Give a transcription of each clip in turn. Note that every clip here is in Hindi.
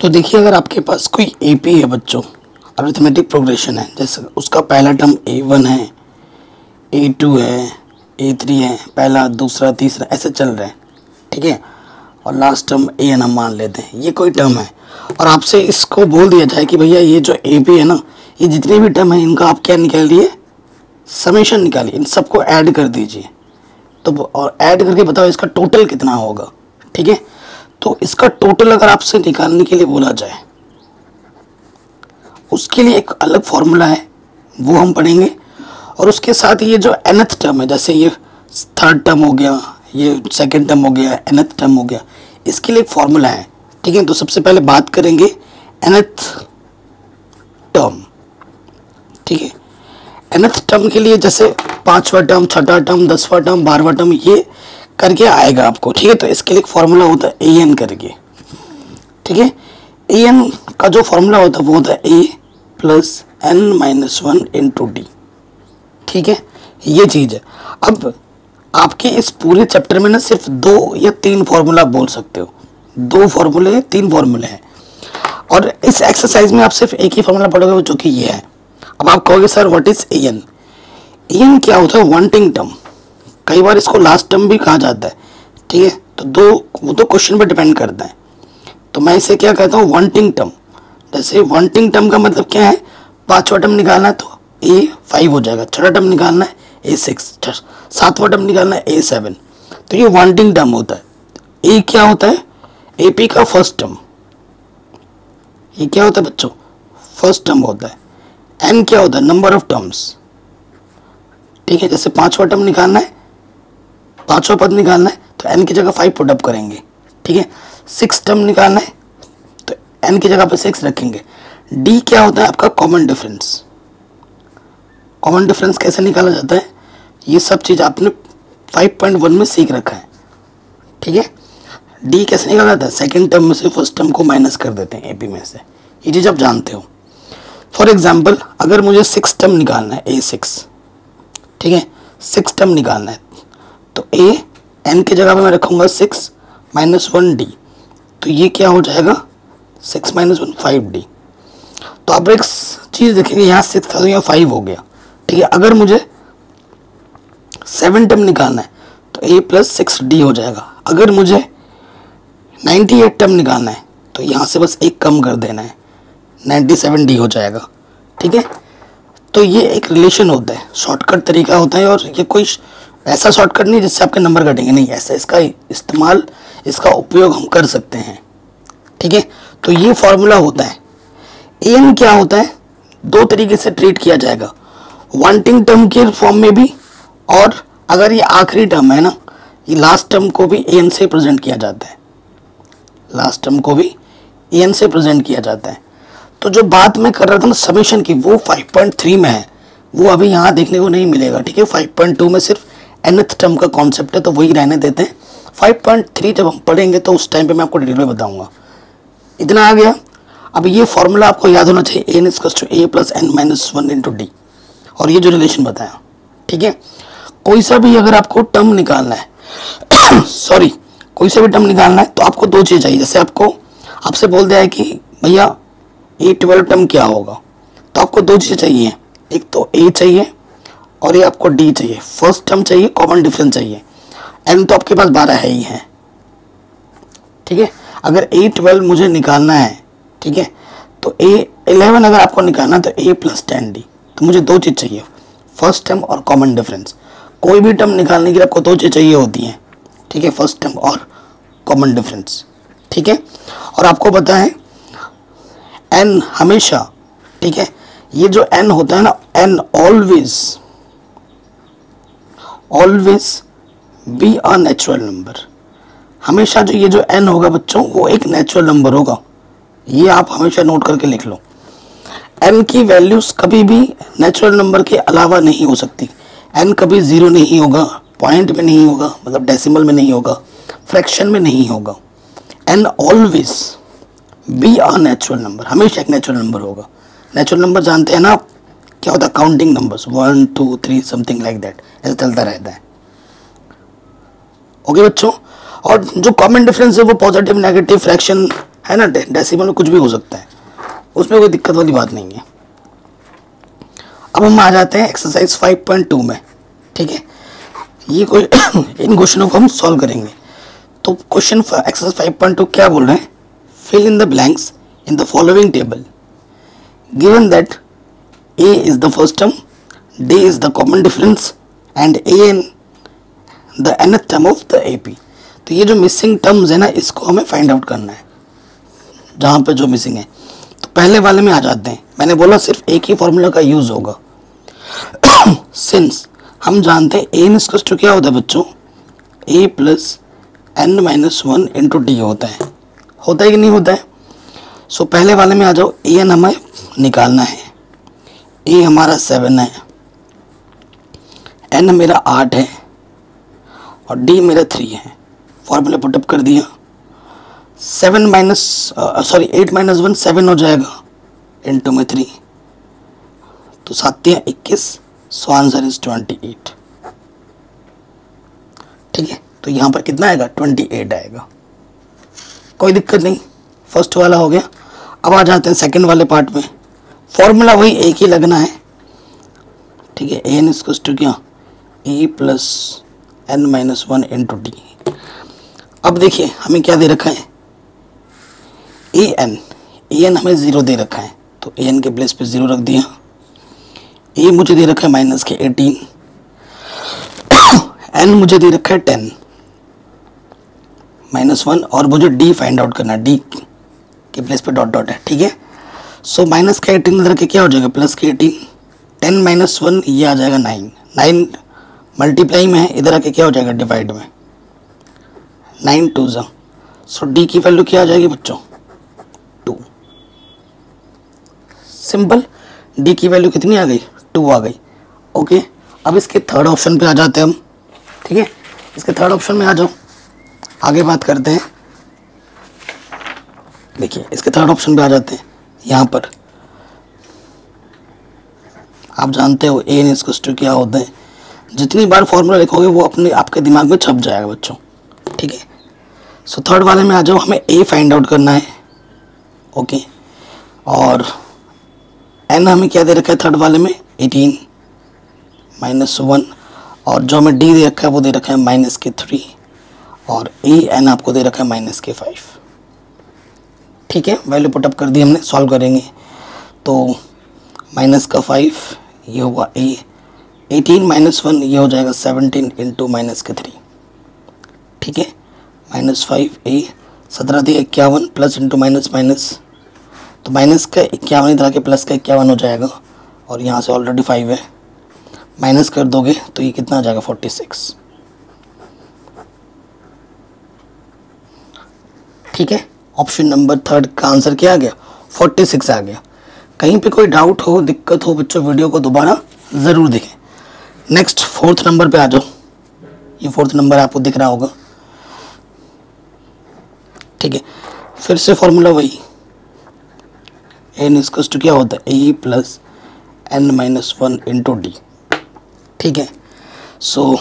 तो देखिए, अगर आपके पास कोई एपी है बच्चों, अरिथमेटिक प्रोग्रेशन है, जैसे उसका पहला टर्म A1 है, A2 है, A3 है, पहला दूसरा तीसरा ऐसे चल रहे हैं, ठीक है, और लास्ट टर्म AN हम मान लेते हैं, ये कोई टर्म है और आपसे इसको बोल दिया जाए कि भैया ये जो एपी है ना, ये जितने भी टर्म है इनका आप क्या निकालिए, समेशन निकालिए, इन सबको ऐड कर दीजिए। तो और ऐड करके बताओ इसका टोटल कितना होगा, ठीक है। तो इसका टोटल अगर आपसे निकालने के लिए बोला जाए, उसके लिए एक अलग फॉर्मूला है, वो हम पढ़ेंगे। और उसके साथ ये जो nth टर्म है, जैसे ये थर्ड टर्म हो गया, ये सेकंड टर्म हो गया, nth टर्म हो गया, इसके लिए एक फॉर्मूला है, ठीक है। तो सबसे पहले बात करेंगे nth टर्म, ठीक है। nth टर्म के लिए जैसे 5वां टर्म, 6वां टर्म, 10वां टर्म, 12वां टर्म, ये करके आएगा आपको, ठीक है। तो इसके लिए एक फॉर्मूला होता है an करके, ठीक है। an का जो फॉर्मूला होता है वो होता है a plus n-1 into d, ठीक है। ये चीज़ है। अब आपके इस पूरे चैप्टर में ना सिर्फ 2 या 3 फार्मूला बोल सकते हो, 2 फार्मूले 3 फार्मूले हैं, और इस एक्सरसाइज में आप सिर्फ एक ही फार्मूला पढ़ोगे जो कि ये है। अब आप कहोगे sir what is an? an क्या होता है? वांटिंग टर्म, कई बार इसको लास्ट टर्म भी कहा जाता है, ठीक है। तो वो तो क्वेश्चन पे डिपेंड करता है। तो मैं इसे क्या कहता हूँ, वांटिंग टर्म। जैसे वांटिंग टर्म का मतलब क्या है, 5वां टर्म निकालना है तो A5 हो जाएगा, 6वां टर्म निकालना है A6, 7वां टर्म निकालना है A7। तो ये वांटिंग टर्म होता है। A क्या होता है? AP का फर्स्ट टर्म। ये क्या होता है बच्चों? फर्स्ट टर्म होता है। N क्या होता है? नंबर ऑफ टर्म्स, ठीक है। जैसे 5वां टर्म निकालना है, 5वां पद निकालना है तो N की जगह 5 पुटअप करेंगे, ठीक है। 6 टर्म निकालना है तो N की जगह पे 6 रखेंगे। D क्या होता है? आपका कॉमन डिफरेंस। कॉमन डिफरेंस कैसे निकाला जाता है, ये सब चीज़ आपने 5.1 में सीख रखा है, ठीक है। D कैसे निकाला जाता है? सेकेंड टर्म में से फर्स्ट टर्म को माइनस कर देते हैं AP में से, ये चीज़ आप जानते हो। फॉर एग्जाम्पल अगर मुझे 6 टर्म निकालना है A6, ठीक है, 6 टर्म निकालना है तो N की जगह पे मैं रखूँगा 6 माइनस 1D, तो ये क्या हो जाएगा? 6 माइनस 1 5D। तो आप एक चीज़ देखेंगे, यहाँ 6 था तो यहाँ 5 हो गया, ठीक है। अगर मुझे 7 टर्म निकालना है तो A प्लस 6D हो जाएगा। अगर मुझे 98 टर्म निकालना है तो यहाँ से बस एक कम कर देना है, 97D हो जाएगा, ठीक है। तो ये एक रिलेशन होता है, शॉर्टकट तरीका होता है, और ये कोई ऐसा शॉर्टकट नहीं जिससे आपके नंबर कटेंगे, नहीं, ऐसा इसका इस्तेमाल, इसका उपयोग हम कर सकते हैं, ठीक है। तो ये फॉर्मूला होता है। an क्या होता है? 2 तरीके से ट्रीट किया जाएगा, वांटिंग टर्म के फॉर्म में भी, और अगर ये आखिरी टर्म है ना, ये लास्ट टर्म को भी an से प्रेजेंट किया जाता है, लास्ट टर्म को भी an से प्रेजेंट किया जाता है। तो जो बात मैं कर रहा था ना समेशन की, वो 5.3 में है, वो अभी यहाँ देखने को नहीं मिलेगा, ठीक है। 5.2 में सिर्फ nth टर्म का कॉन्सेप्ट है, तो वही रहने देते हैं। 5.3 जब हम पढ़ेंगे तो उस टाइम पे मैं आपको डिटेल में बताऊंगा। इतना आ गया। अब ये फॉर्मूला आपको याद होना चाहिए, an = a plus n-1 into D, और ये जो रिलेशन बताया, ठीक है। कोई सा भी अगर आपको टर्म निकालना है सॉरी, कोई सा भी टर्म निकालना है तो आपको 2 चीज़ चाहिए। जैसे आपसे बोल दिया है कि भैया A12 टर्म क्या होगा, तो आपको 2 चीज़ें चाहिए, एक तो A चाहिए और ये आपको D चाहिए, फर्स्ट टर्म चाहिए, कॉमन डिफरेंस चाहिए। N तो आपके पास 12 है ही है, ठीक है। अगर A12 मुझे निकालना है, ठीक है, तो A11 अगर आपको निकालना है तो A प्लस 10D, तो मुझे 2 चीज़ चाहिए, फर्स्ट टर्म और कॉमन डिफरेंस। कोई भी टर्म निकालने के लिए आपको 2 चीज़ चाहिए होती हैं, ठीक है, फर्स्ट टर्म और कॉमन डिफरेंस, ठीक है। और आपको पता है n हमेशा, ठीक है, ये जो n होता है ना, n always be a natural number. हमेशा जो ये जो n होगा बच्चों, वो एक नेचुरल नंबर होगा, ये आप हमेशा नोट करके लिख लो। n की वैल्यूज कभी भी नेचुरल नंबर के अलावा नहीं हो सकती। n कभी 0 नहीं होगा, पॉइंट में नहीं होगा, मतलब डेसिमल में नहीं होगा, फ्रैक्शन में नहीं होगा। n always be a natural number, हमेशा एक नेचुरल नंबर होगा। नेचुरल नंबर जानते हैं ना आप, क्या होता है? Counting numbers, 1 2 3 something like that, ऐसा चलता रहता है। ओके बच्चों, और जो कॉमन डिफरेंस है वो पॉजिटिव, नेगेटिव, फ्रैक्शन, है ना, डेसिमल में कुछ भी हो सकता है, उसमें कोई दिक्कत वाली बात नहीं है। अब हम आ जाते हैं एक्सरसाइज 5.2 में। ठीक है, ये कोई इन क्वेश्चनों को हम सॉल्व करेंगे। तो क्वेश्चन एक्सरसाइज 5.2 क्या बोल रहे हैं, fill in the blanks in the following table given that a is the first term, d is the common difference and an the nth term of the AP। तो ये जो मिसिंग टर्म्स है ना, इसको हमें फाइंड आउट करना है, जहाँ पे जो मिसिंग है। तो पहले वाले में आ जाते हैं। मैंने बोला सिर्फ एक ही फॉर्मूला का यूज होगा। सिंस हम जानते हैं a इक्वल टू क्या होता है बच्चों, a plus n minus 1 into d होता है कि नहीं होता है। सो पहले वाले में आ जाओ, a n हमें निकालना है, a हमारा 7 है, n मेरा 8 है और d मेरा 3 है। फॉर्मूला पुटअप कर दिया। 8 माइनस 1 7 हो जाएगा, इंटू में 3, तो 7 या 21, सो आंसर इज 28। ठीक है, तो यहाँ पर कितना आएगा, 28 आएगा, कोई दिक्कत नहीं। फर्स्ट वाला हो गया। अब आ जाते हैं सेकंड वाले पार्ट में। फॉर्मूला वही एक ही लगना है। ठीक है, ए एन इक्वल टू क्या, a plus n minus 1 into d. अब देखिए हमें क्या दे रखा है, ए एन हमें 0 दे रखा है, तो ए एन के प्लेस पे 0 रख दिया। ए मुझे दे रखा है माइनस के 18, एन मुझे दे रखा है 10 माइनस 1, और मुझे डी फाइंड आउट करना है, डी के प्लेस पे डॉट डॉट है। ठीक है, सो माइनस का 18 इधर के क्या हो जाएगा, प्लस के 18, 10 माइनस 1 ये आ जाएगा 9, 9 मल्टीप्लाई में है, इधर आके क्या हो जाएगा, डिवाइड में, 9 2 जा। सो डी की वैल्यू क्या आ जाएगी बच्चों, 2। सिंपल, डी की वैल्यू कितनी आ गई, 2 आ गई। ओके, अब इसके थर्ड ऑप्शन पे आ जाते हैं हम। ठीक है, इसके थर्ड ऑप्शन में आ जाओ, आगे बात करते हैं। देखिए इसके थर्ड ऑप्शन पे आ जाते हैं। यहाँ पर आप जानते हो ए एन इक्वल टू क्या होता है, जितनी बार फॉर्मूला लिखोगे वो अपने आपके दिमाग में छप जाएगा बच्चों। ठीक है, सो थर्ड वाले में आ जाओ, हमें ए फाइंड आउट करना है। ओके, और एन हमें क्या दे रखा है थर्ड वाले में, 18 माइनस 1, और जो हमें डी दे रखा है वो दे रखा है माइनस के 3, और ए एन आपको दे रखा है माइनस के 5। ठीक है, वैल्यू पुटअप कर दी हमने, सॉल्व करेंगे। तो माइनस का 5 ये हुआ ए, 18 माइनस 1 ये हो जाएगा 17 इंटू माइनस के 3। ठीक है, माइनस 5 ए, 17 थी 51, प्लस इंटू माइनस माइनस, तो माइनस का 51 इधर आके प्लस का 51 हो जाएगा, और यहाँ से ऑलरेडी 5 है, माइनस कर दोगे तो ये कितना आ जाएगा, 46। ठीक है, ऑप्शन नंबर थर्ड का आंसर क्या आ गया, 46 आ गया। कहीं पे कोई डाउट हो, दिक्कत हो बच्चों, वीडियो को दोबारा ज़रूर देखें। नेक्स्ट फोर्थ नंबर पे आ जाओ, ये फोर्थ नंबर आपको दिख रहा होगा। ठीक है, फिर से फॉर्मूला वही, एन इक्वल टू क्या होता है, a plus n minus 1 into d. ठीक है, सो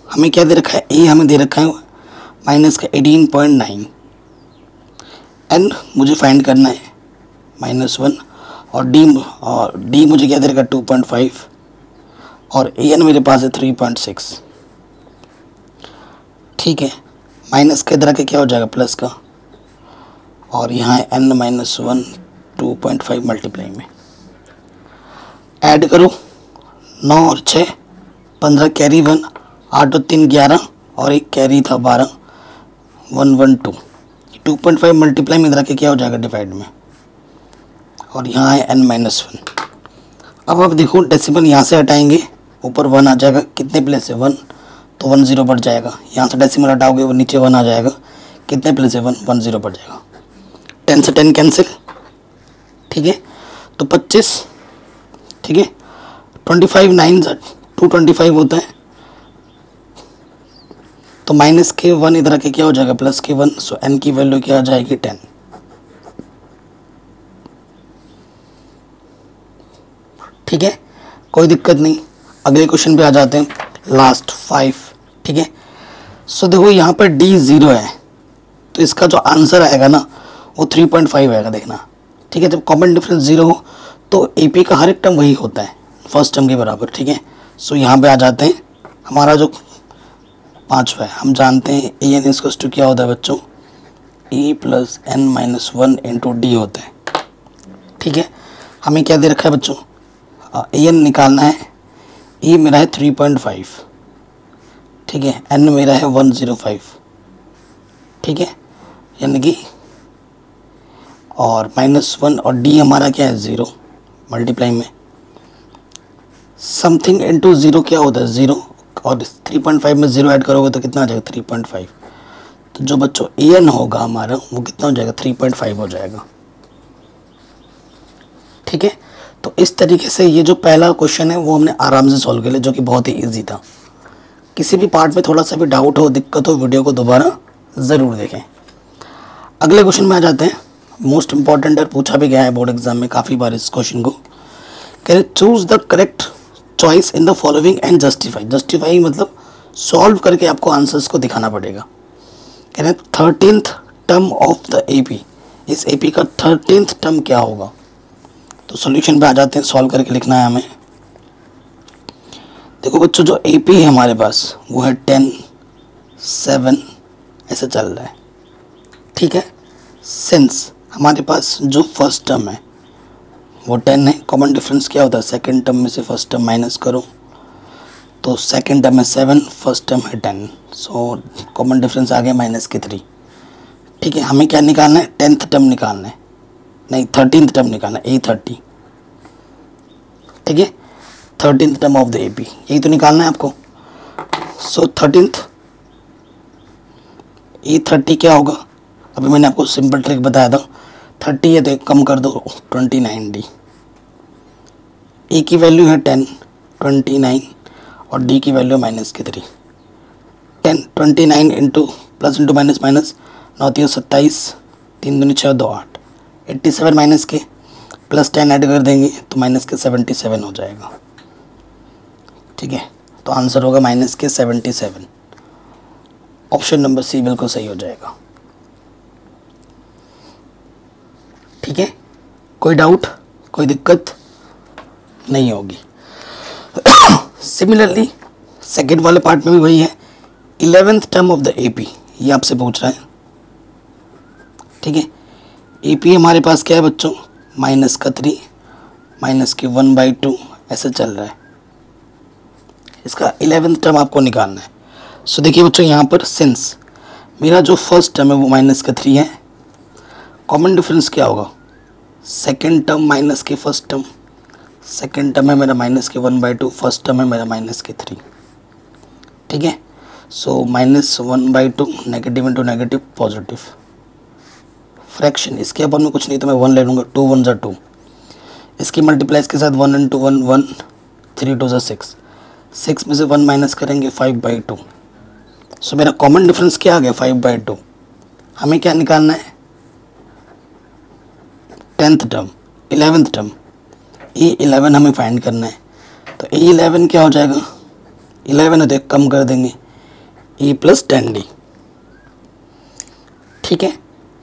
हमें क्या दे रखा है, ए हमें दे रखा है माइनस का 18.9, एन मुझे फाइंड करना है माइनस 1, और डी मुझे क्या दे रखा है 2.5, और ए एन मेरे पास है 3.6। ठीक है, माइनस के इधर के क्या हो जाएगा, प्लस का, और यहाँ है एन माइनस 1 2.5 मल्टीप्लाई में, ऐड करो 9 और 6 15, कैरी 1, 8 और 3 11, और एक कैरी था 12, 112, 2.5 मल्टीप्लाई में इधर के क्या हो जाएगा, डिवाइड में, और यहाँ है n माइनस 1। अब देखो डेसिमल यहाँ से हटाएंगे, ऊपर 1 आ जाएगा, कितने प्लेस है 1, तो 1 0 बढ़ जाएगा। यहाँ से डेसिमल हटाओगे वो नीचे 1 आ जाएगा, कितने प्लेस है 1 0 बढ़ जाएगा, 10 से 10 कैंसिल। ठीक है, तो 25। ठीक है, 25 9 225 होता है, तो माइनस के 1 इधर के क्या हो जाएगा, प्लस के 1, सो n की वैल्यू क्या आ जाएगी, 10। ठीक है, कोई दिक्कत नहीं। अगले क्वेश्चन पे आ जाते हैं, लास्ट 5। ठीक है, सो देखो यहाँ पर d 0 है, तो इसका जो आंसर आएगा ना वो 3.5 आएगा, देखना। ठीक है, जब कॉमन डिफरेंस 0 हो तो AP का हर एक टर्म वही होता है, फर्स्ट टर्म के बराबर। ठीक है, सो यहाँ पे आ जाते हैं, हमारा जो 5वां है, हम जानते हैं AN इक्वल्स टू क्या होता है बच्चों, E plus n-1 into D होता है। ठीक है, हमें क्या दे रखा है बच्चों, AN निकालना है, E मेरा है 3.5, ठीक है, N मेरा है 105, ठीक है, यानी कि और -1 और D हमारा क्या है 0, मल्टीप्लाई में समथिंग इंटू 0 क्या होता है 0, और 3.5 में 0 ऐड करोगे तो कितना आ जाएगा 3.5। तो जो बच्चों AN होगा हमारा वो कितना हो जाएगा 3.5 हो जाएगा। ठीक है, तो इस तरीके से ये जो पहला क्वेश्चन है वो हमने आराम से सॉल्व कर लिया, जो कि बहुत ही इजी था। किसी भी पार्ट में थोड़ा सा भी डाउट हो, दिक्कत हो, वीडियो को दोबारा ज़रूर देखें। अगले क्वेश्चन में आ जाते हैं, मोस्ट इंपॉर्टेंट है, पूछा भी गया है बोर्ड एग्जाम में काफ़ी बार इस क्वेश्चन को। कह रहे choose the correct choice in the following and justify. Justify मतलब सॉल्व करके आपको आंसर्स को दिखाना पड़ेगा। कह रहे 13th term of the AP, इस AP का 13th टर्म क्या होगा। तो सॉल्यूशन पे आ जाते हैं, सॉल्व करके लिखना है हमें। देखो बच्चों, जो AP है हमारे पास वो है 10, 7 ऐसे चल रहा है। ठीक है, सिंस हमारे पास जो फर्स्ट टर्म है वो 10 है, कॉमन डिफरेंस क्या होता है, सेकंड टर्म में से फर्स्ट टर्म माइनस करो, तो सेकंड टर्म है 7, फर्स्ट टर्म है 10, सो कॉमन डिफरेंस आ गया -3। ठीक है, हमें क्या निकालना है, 10th टर्म निकालना है, नहीं 13th टर्म निकालना है, A30। ठीक है, 13th term of the AP यही तो निकालना है आपको। सो 13th A30 क्या होगा, अभी मैंने आपको सिंपल ट्रिक बताया था, 30 है तो कम कर दो 29D। A की वैल्यू है 10, 29 और D की value -3। 10 29 into plus into minus minus 9 3 27, 3 दूनी 6 2 8, 87 माइनस के प्लस 10 ऐड कर देंगे तो -77 हो जाएगा। ठीक है, तो आंसर होगा -77। ऑप्शन नंबर C बिल्कुल सही हो जाएगा। ठीक है, कोई डाउट, कोई दिक्कत नहीं होगी। सिमिलरली सेकेंड वाले पार्ट में भी वही है, 11th term of the AP ये आपसे पूछ रहा है। ठीक है, AP हमारे पास क्या है बच्चों, -3 -1/2 ऐसे चल रहा है, इसका 11th टर्म आपको निकालना है। सो देखिए बच्चों, यहाँ पर सिंस मेरा जो फर्स्ट टर्म है वो -3 है, कॉमन डिफरेंस क्या होगा, सेकेंड टर्म माइनस के फर्स्ट टर्म, सेकेंड टर्म है मेरा -1/2, फर्स्ट टर्म है मेरा -3। ठीक है, सो -1/2 negative into negative positive, fraction इसके अपन में कुछ नहीं तो मैं 1 ले लूँगा, 2 1 ज़ा 2, इसकी मल्टीप्लाई के साथ 1 इंटू 1 1, 3 2 ज़ा 6, 6 में से 1 माइनस करेंगे 5/2। सो मेरा कॉमन डिफरेंस क्या आ गया 5/2। हमें क्या निकालना है, 10th term, 11th term, A11 हमें फाइंड करना है। तो A11 क्या हो जाएगा, 11 है तो कम कर देंगे, A प्लस 10D। ठीक है,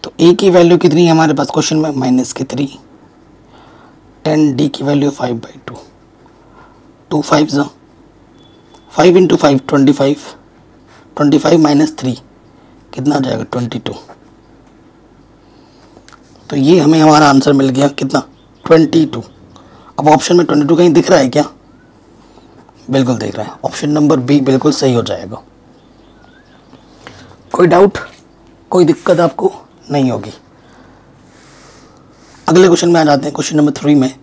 तो A की वैल्यू कितनी है हमारे पास क्वेश्चन में, -3, 10D की वैल्यू 5/2, 2 5 ज़ा 5 इंटू 5 25, 25 माइनस 3 कितना आ जाएगा 22। तो ये हमें हमारा आंसर मिल गया कितना 22। अब ऑप्शन में 22 कहीं दिख रहा है क्या, बिल्कुल दिख रहा है, ऑप्शन नंबर B बिल्कुल सही हो जाएगा। कोई डाउट, कोई दिक्कत आपको नहीं होगी। अगले क्वेश्चन में आ जाते हैं, क्वेश्चन नंबर 3 में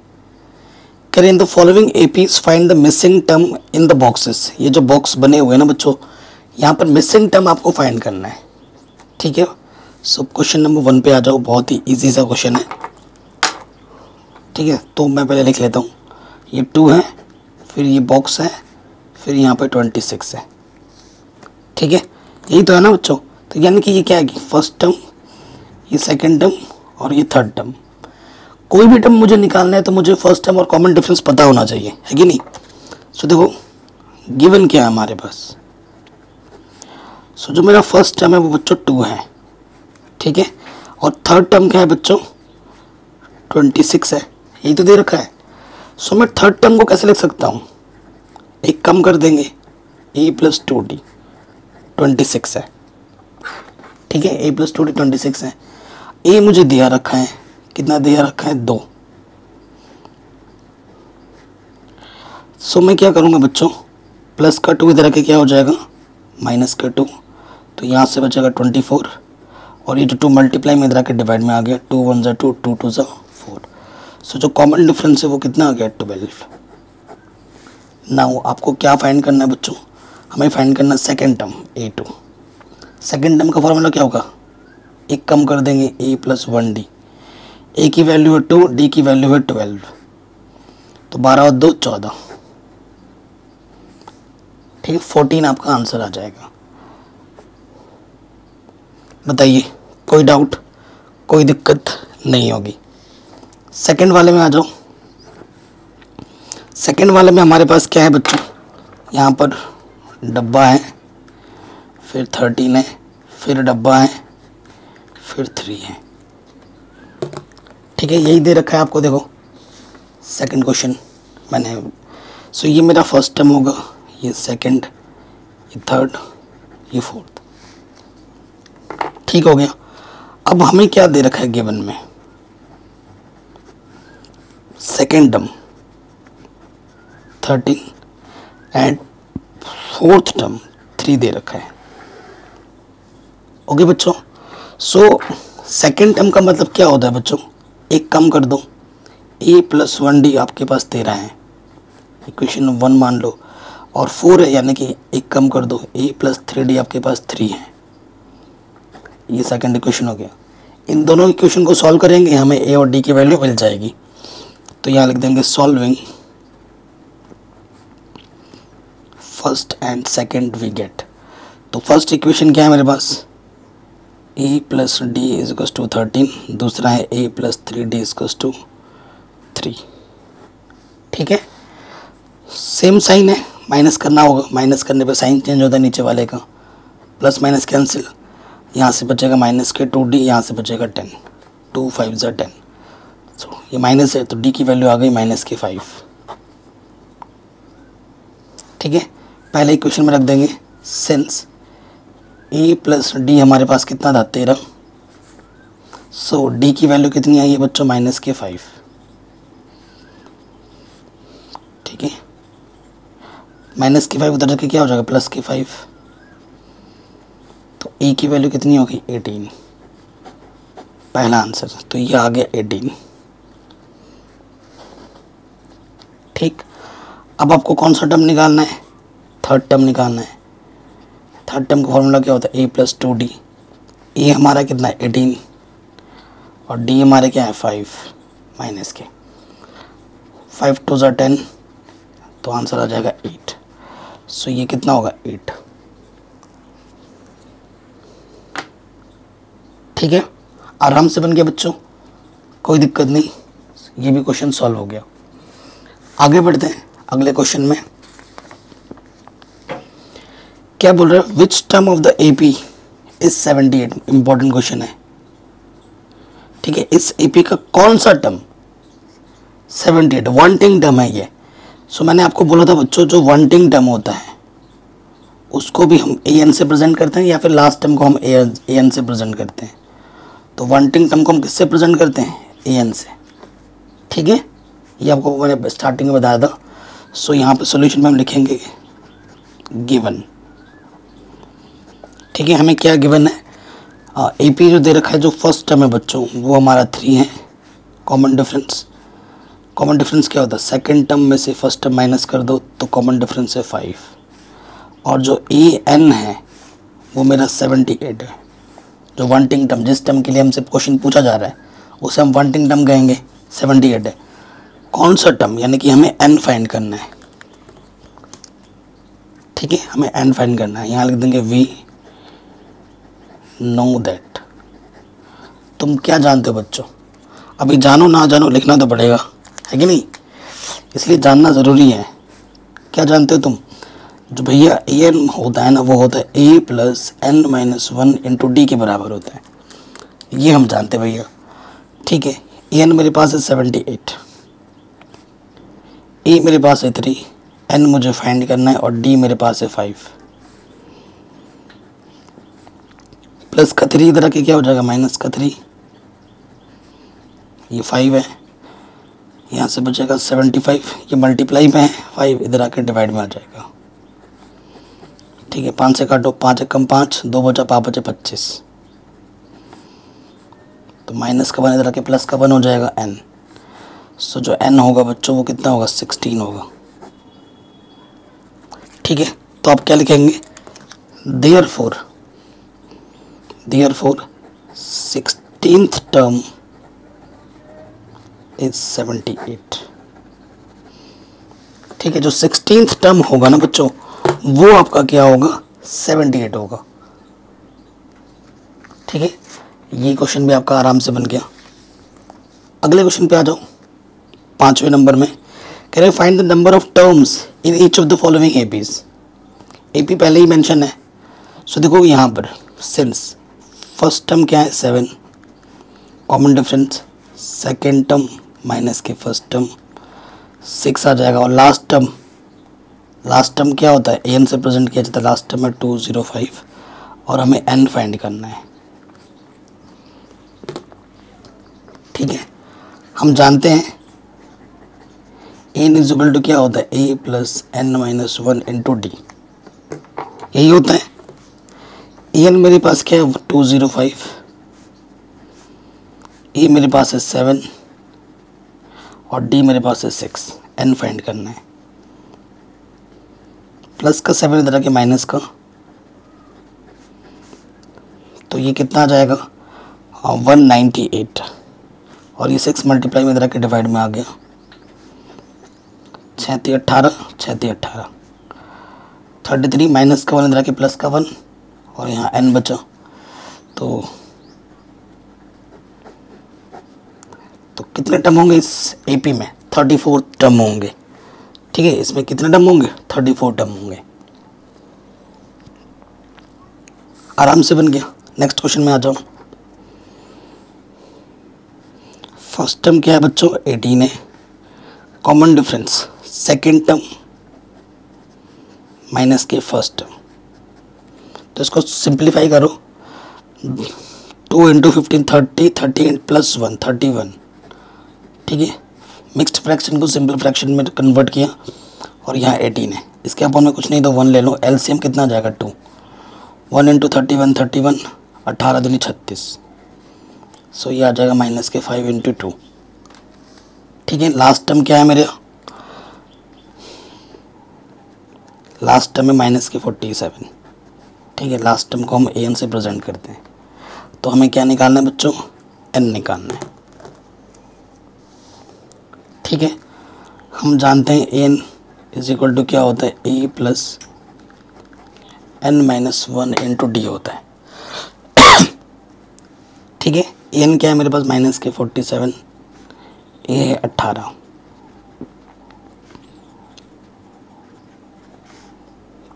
करें इन the following APs find the missing term in the boxes. ये जो बॉक्स बने हुए हैं ना बच्चों, यहाँ पर मिसिंग टर्म आपको फाइंड करना है। ठीक है, सो क्वेश्चन नंबर 1 पे आ जाओ, बहुत ही इजी सा क्वेश्चन है। ठीक है, तो मैं पहले लिख लेता हूँ, ये 2 है, फिर ये बॉक्स है, फिर यहाँ पे 26 है। ठीक है, यही तो है ना बच्चों। तो यानी कि ये क्या है कि फर्स्ट टर्म, ये सेकंड टर्म और ये थर्ड टर्म। कोई भी टर्म मुझे निकालना है तो मुझे फर्स्ट टर्म और कॉमन डिफरेंस पता होना चाहिए, है कि नहीं। सो देखो गिवन क्या है हमारे पास, सो जो मेरा फर्स्ट टर्म है वो बच्चों 2 है। ठीक है, और थर्ड टर्म क्या है बच्चों, 26 है, यही तो दे रखा है। सो मैं थर्ड टर्म को कैसे लिख सकता हूँ, एक कम कर देंगे, a प्लस 2d 26 है, ठीक है, a प्लस 2d 26 है। a मुझे दिया रखा है, कितना दिया रखा है, 2। सो मैं क्या करूँगा बच्चों, प्लस का 2 इधर आके क्या हो जाएगा, माइनस का 2, तो यहाँ से बचेगा 24, और ये जो 2 मल्टीप्लाई में इधर आके डिवाइड में आ गया, 2 1 ज़ा 2, 2 2 ज़ा 4। सो जो कॉमन डिफरेंस है वो कितना आ गया, 12। नाउ आपको क्या फाइंड करना है बच्चों, हमें फाइंड करना है second term a2। Second term का फॉर्मूला क्या होगा, एक कम कर देंगे, a प्लस 1d, a की वैल्यू है 2, d की वैल्यू है 12, तो 12 और 2 14, ठीक है, 14 आपका आंसर आ जाएगा। बताइए, कोई डाउट, कोई दिक्कत नहीं होगी। सेकंड वाले में आ जाओ। सेकंड वाले में हमारे पास क्या है बच्चों, यहाँ पर डब्बा है, फिर 13 है, फिर डब्बा है, फिर 3 है, ठीक है, यही दे रखा है आपको। देखो सेकंड क्वेश्चन मैंने, सो ये मेरा फर्स्ट टर्म होगा, ये सेकंड, ये थर्ड, ये फोर्थ, ठीक हो गया। अब हमें क्या दे रखा है गिवन में, second term 13 and fourth term 3 दे रखा है। ओके बच्चों, सो सेकेंड टर्म का मतलब क्या होता है बच्चों, एक कम कर दो, a प्लस 1d आपके पास 13 है, इक्वेशन 1 मान लो, और 4 है, यानी कि एक कम कर दो, a प्लस 3d आपके पास 3 है, ये सेकंड इक्वेशन हो गया। इन दोनों इक्वेशन को सॉल्व करेंगे, हमें a और d की वैल्यू मिल जाएगी। तो यहाँ लिख देंगे solving first and second we get. तो फर्स्ट इक्वेशन क्या है मेरे पास, a plus D is equals to 13, दूसरा है a plus 3d is equals to 3, ठीक है। सेम साइन है, माइनस करना होगा, माइनस करने पे साइन चेंज होता है नीचे वाले का, प्लस माइनस कैंसिल, यहाँ से बचेगा माइनस के 2d, यहाँ से बचेगा 10, 2 5 ज़ा 10। सो ये माइनस है तो d की वैल्यू आ गई माइनस के 5, ठीक है। पहले इक्वेशन में रख देंगे सिंस a प्लस डी हमारे पास कितना था 13, सो d की वैल्यू कितनी आई है बच्चों, माइनस के 5, ठीक है। माइनस के 5 उधर जाके क्या हो जाएगा, प्लस के 5, तो a की वैल्यू कितनी होगी 18, पहला आंसर, तो ये आ गया 18, ठीक। अब आपको कौन सा टर्म निकालना है, थर्ड टर्म निकालना है। थर्ड टर्म का फॉर्मूला क्या होता है, a प्लस 2d, a हमारा कितना है 18 और d हमारे क्या है 5, माइनस के 5 2 ज़ा 10, तो आंसर आ जाएगा 8। सो ये कितना होगा 8, ठीक है, आराम से बन गया बच्चों, कोई दिक्कत नहीं, ये भी क्वेश्चन सॉल्व हो गया। आगे बढ़ते हैं अगले क्वेश्चन में। क्या बोल रहे हैं, विच term of the AP is 78, important question है, ठीक है। इस एपी का कौन सा टर्म 78, वांटिंग टर्म है ये। सो मैंने आपको बोला था बच्चों, जो वांटिंग टर्म होता है उसको भी हम an से प्रेजेंट करते हैं, या फिर लास्ट टर्म को हम an से प्रेजेंट करते हैं। तो वांटिंग टर्म को हम किससे प्रेजेंट करते हैं, an से, ठीक है। ये आपको मैंने स्टार्टिंग में बताया था। सो यहाँ पे सॉल्यूशन में हम लिखेंगे गिवन, ठीक है। हमें क्या गिवन है, एपी जो दे रखा है, जो फर्स्ट टर्म है बच्चों वो हमारा 3 है, कॉमन डिफरेंस। कॉमन डिफरेंस क्या होता है, सेकंड टर्म में से फर्स्ट टर्म माइनस कर दो तो कॉमन डिफरेंस है 5, और जो an है वो मेरा 78 है। जो वांटिंग टर्म, जिस टर्म के लिए हमसे क्वेश्चन पूछा जा रहा है उसे हम वांटिंग टर्म कहेंगे, 78 है। कौन सा टर्म, यानी कि हमें n फाइंड करना है, ठीक है, हमें n फाइंड करना है। यहाँ लिख देंगे वी नो दैट। तुम क्या जानते हो बच्चों, अभी जानो ना जानो लिखना तो पड़ेगा, है कि नहीं, इसलिए जानना ज़रूरी है। क्या जानते हो तुम, जो भैया an होता है ना, वो होता है a plus n minus 1 into D के बराबर होता है। ये हम जानते भैया, ठीक है। एन मेरे पास है 78, ए मेरे पास है 3, एन मुझे फाइंड करना है और डी मेरे पास है 5। प्लस का 3 इधर आके क्या हो जाएगा, माइनस का 3, ये 5 है, यहाँ से बचेगा 75, ये मल्टीप्लाई में है, 5 इधर आके डिवाइड में आ जाएगा, ठीक है। 5 से काटो, 5 कम 5, 2 बचा, 5 बचे 25, तो माइनस का 1 इधर आके प्लस का 1 हो जाएगा n। सो जो n होगा बच्चों वो कितना होगा, 16 होगा, ठीक है। तो आप क्या लिखेंगे, देयरफॉर 16th टर्म इज 78, ठीक है। जो 16th टर्म होगा ना बच्चों वो आपका क्या होगा, 78 होगा, ठीक है। ये क्वेश्चन भी आपका आराम से बन गया। अगले क्वेश्चन पे आ जाओ, 5वें नंबर में कह रहे find the number of terms in each of the following APs. AP पहले ही मेंशन है, सो देखो यहाँ पर सिंस फर्स्ट टर्म क्या है 7, common difference, second term minus के फर्स्ट टर्म 6 आ जाएगा, और लास्ट टर्म क्या होता है, एन से प्रेजेंट किया जाता है, लास्ट टर्म है 205 और हमें एन फाइंड करना है, ठीक है। हम जानते हैं एन इज इक्वल टू क्या होता है, a plus n minus 1 into d, यही होता है। एन मेरे पास क्या है 205, ए मेरे पास है 7 और डी मेरे पास है 6, एन फाइंड करना है। प्लस का 7 इधर आके माइनस का, तो ये कितना आ जाएगा 198, और ये 6 मल्टीप्लाई में इधर आके डिवाइड में आ गया, 6 18 6 18 33, माइनस का 1 इधर आके प्लस का 1 और यहाँ n बचा, तो कितने टर्म होंगे इस एपी में, 34 टर्म होंगे, ठीक है। इसमें कितने टर्म होंगे, 34 टर्म होंगे, आराम से बन गया। नेक्स्ट क्वेश्चन में आ जाओ। फर्स्ट टर्म क्या है बच्चों 18 है, common difference second term minus के फर्स्ट टर्म, तो इसको सिंप्लीफाई करो, 2 इंटू 15 30, 30 प्लस 1 31, ठीक है। मिक्स्ड फ्रैक्शन को सिंपल फ्रैक्शन में कन्वर्ट किया और यहाँ 18 है, इसके अपन में कुछ नहीं तो 1 ले लो, एलसीएम कितना आ जाएगा 2, 1 इंटू 31 31, 18 दूनी 36, सो ये आ जाएगा माइनस के 5 इंटू 2, ठीक है। लास्ट टर्म क्या है मेरे, लास्ट टर्म है माइनस के 47, ठीक है। लास्ट टर्म को हम एन से प्रेजेंट करते हैं, तो हमें क्या निकालना है बच्चों, एन निकालना है, ठीक है। हम जानते हैं एन इज इक्वल टू क्या होता है, a plus n minus 1 into d होता है, ठीक है। एन क्या है मेरे पास माइनस के 47, ए है 18,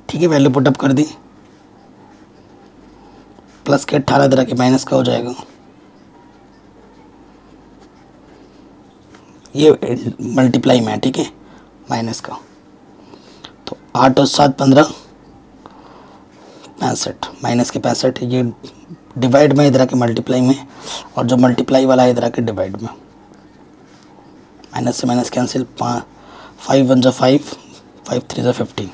ठीक है। वैल्यू पुटअप कर दी, प्लस के 18 तरह के माइनस का हो जाएगा, ये मल्टीप्लाई में है, ठीक है, माइनस का, तो 8 और 7 15 65, माइनस के 65, ये डिवाइड में इधर आके मल्टीप्लाई में, और जो मल्टीप्लाई वाला है इधर आके डिवाइड में, माइनस से माइनस कैंसिल, 5 1 जा 5, 5 3 जा 15,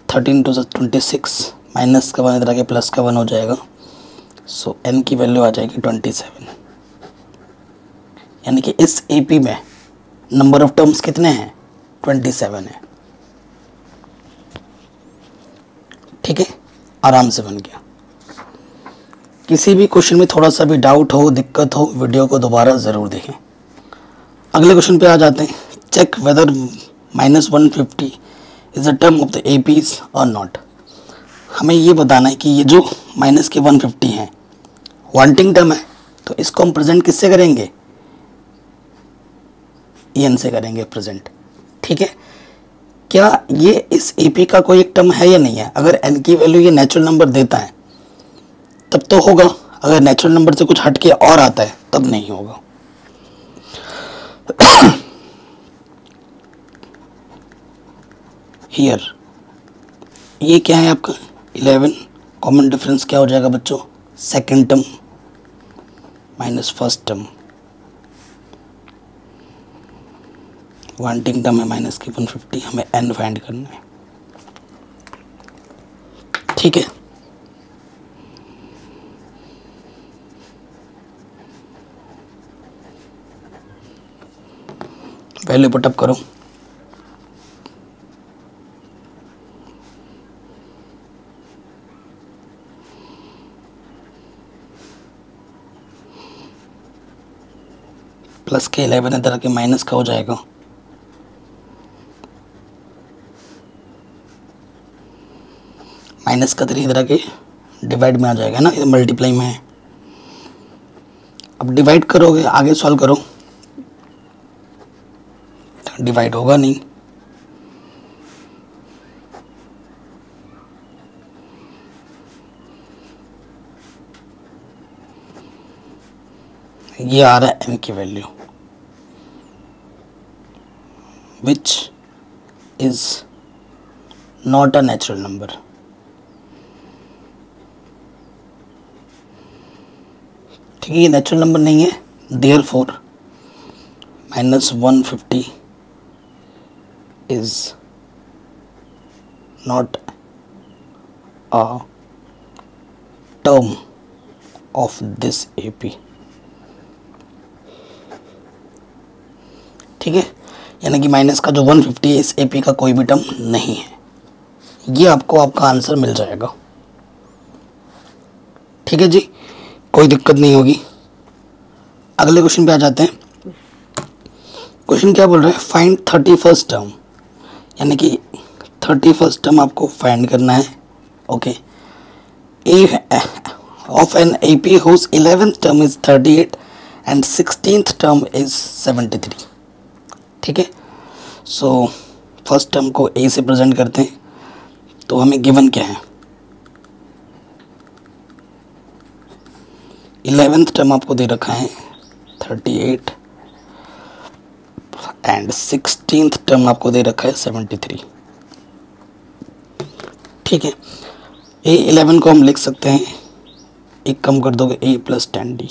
13 2 जा 26, माइनस का 1 इधर आके प्लस का 1 हो जाएगा, सो n की वैल्यू आ जाएगी 27, यानी कि इस एपी में नंबर ऑफ टर्म्स कितने हैं, 27 है, ठीक है। आराम से बन गया। किसी भी क्वेश्चन में थोड़ा सा भी डाउट हो, दिक्कत हो, वीडियो को दोबारा ज़रूर देखें। अगले क्वेश्चन पे आ जाते हैं, check whether -150 is a term of the APs और नॉट। हमें ये बताना है कि ये जो माइनस के 150 हैं वांटिंग टर्म है, तो इसको हम प्रेजेंट किससे करेंगे, एन से करेंगे प्रेजेंट, ठीक है। क्या ये इस एपी का कोई एक टर्म है या नहीं है, अगर एन की वैल्यू ये नेचुरल नंबर देता है तब तो होगा, अगर नेचुरल नंबर से कुछ हट के और आता है तब नहीं होगा। हियर ये क्या है आपका 11, कॉमन डिफरेंस क्या हो जाएगा बच्चों, second term minus first term, wanting term है माइनस की 150, हमें n फाइंड करना है। ठीक है, वैल्यू पुटअप करो। प्लस के 11 इधर के माइनस का हो जाएगा, माइनस का 3 इधर के डिवाइड में आ जाएगा ना, इधर मल्टीप्लाई में है। अब डिवाइड करोगे, आगे सॉल्व करो, डिवाइड होगा नहीं, ये आ रहा है m की value which is not a natural number. ठीक है, ये नेचुरल नंबर नहीं है, therefore minus 150 is not a term of this AP। ठीक है, यानी कि माइनस का जो 150 है इस AP का कोई भी टर्म नहीं है। ये आपको आपका आंसर मिल जाएगा। ठीक है जी, कोई दिक्कत नहीं होगी। अगले क्वेश्चन पे आ जाते हैं। क्वेश्चन क्या बोल रहा है, फाइंड 31st टर्म, यानी कि 31st टर्म आपको फाइंड करना है। Okay, of an AP whose 11th term is 38 and 16th term is 73। ठीक है, सो फर्स्ट टर्म को A से प्रेजेंट करते हैं, तो हमें गिवन क्या है, 11th टर्म आपको दे रखा है 38 एंड 16th टर्म आपको दे रखा है 73। ठीक है, A11 को हम लिख सकते हैं, एक कम कर दोगे A + 10D,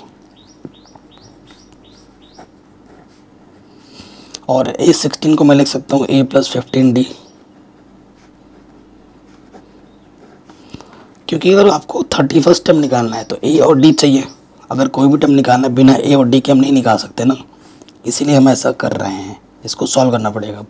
और A16 को मैं लिख सकता हूँ A + 15D, क्योंकि अगर आपको 31st टर्म निकालना है तो A और D चाहिए। अगर कोई भी टर्म निकालना है बिना A और D के हम नहीं निकाल सकते ना, इसीलिए हम ऐसा कर रहे हैं, इसको सॉल्व करना पड़ेगा।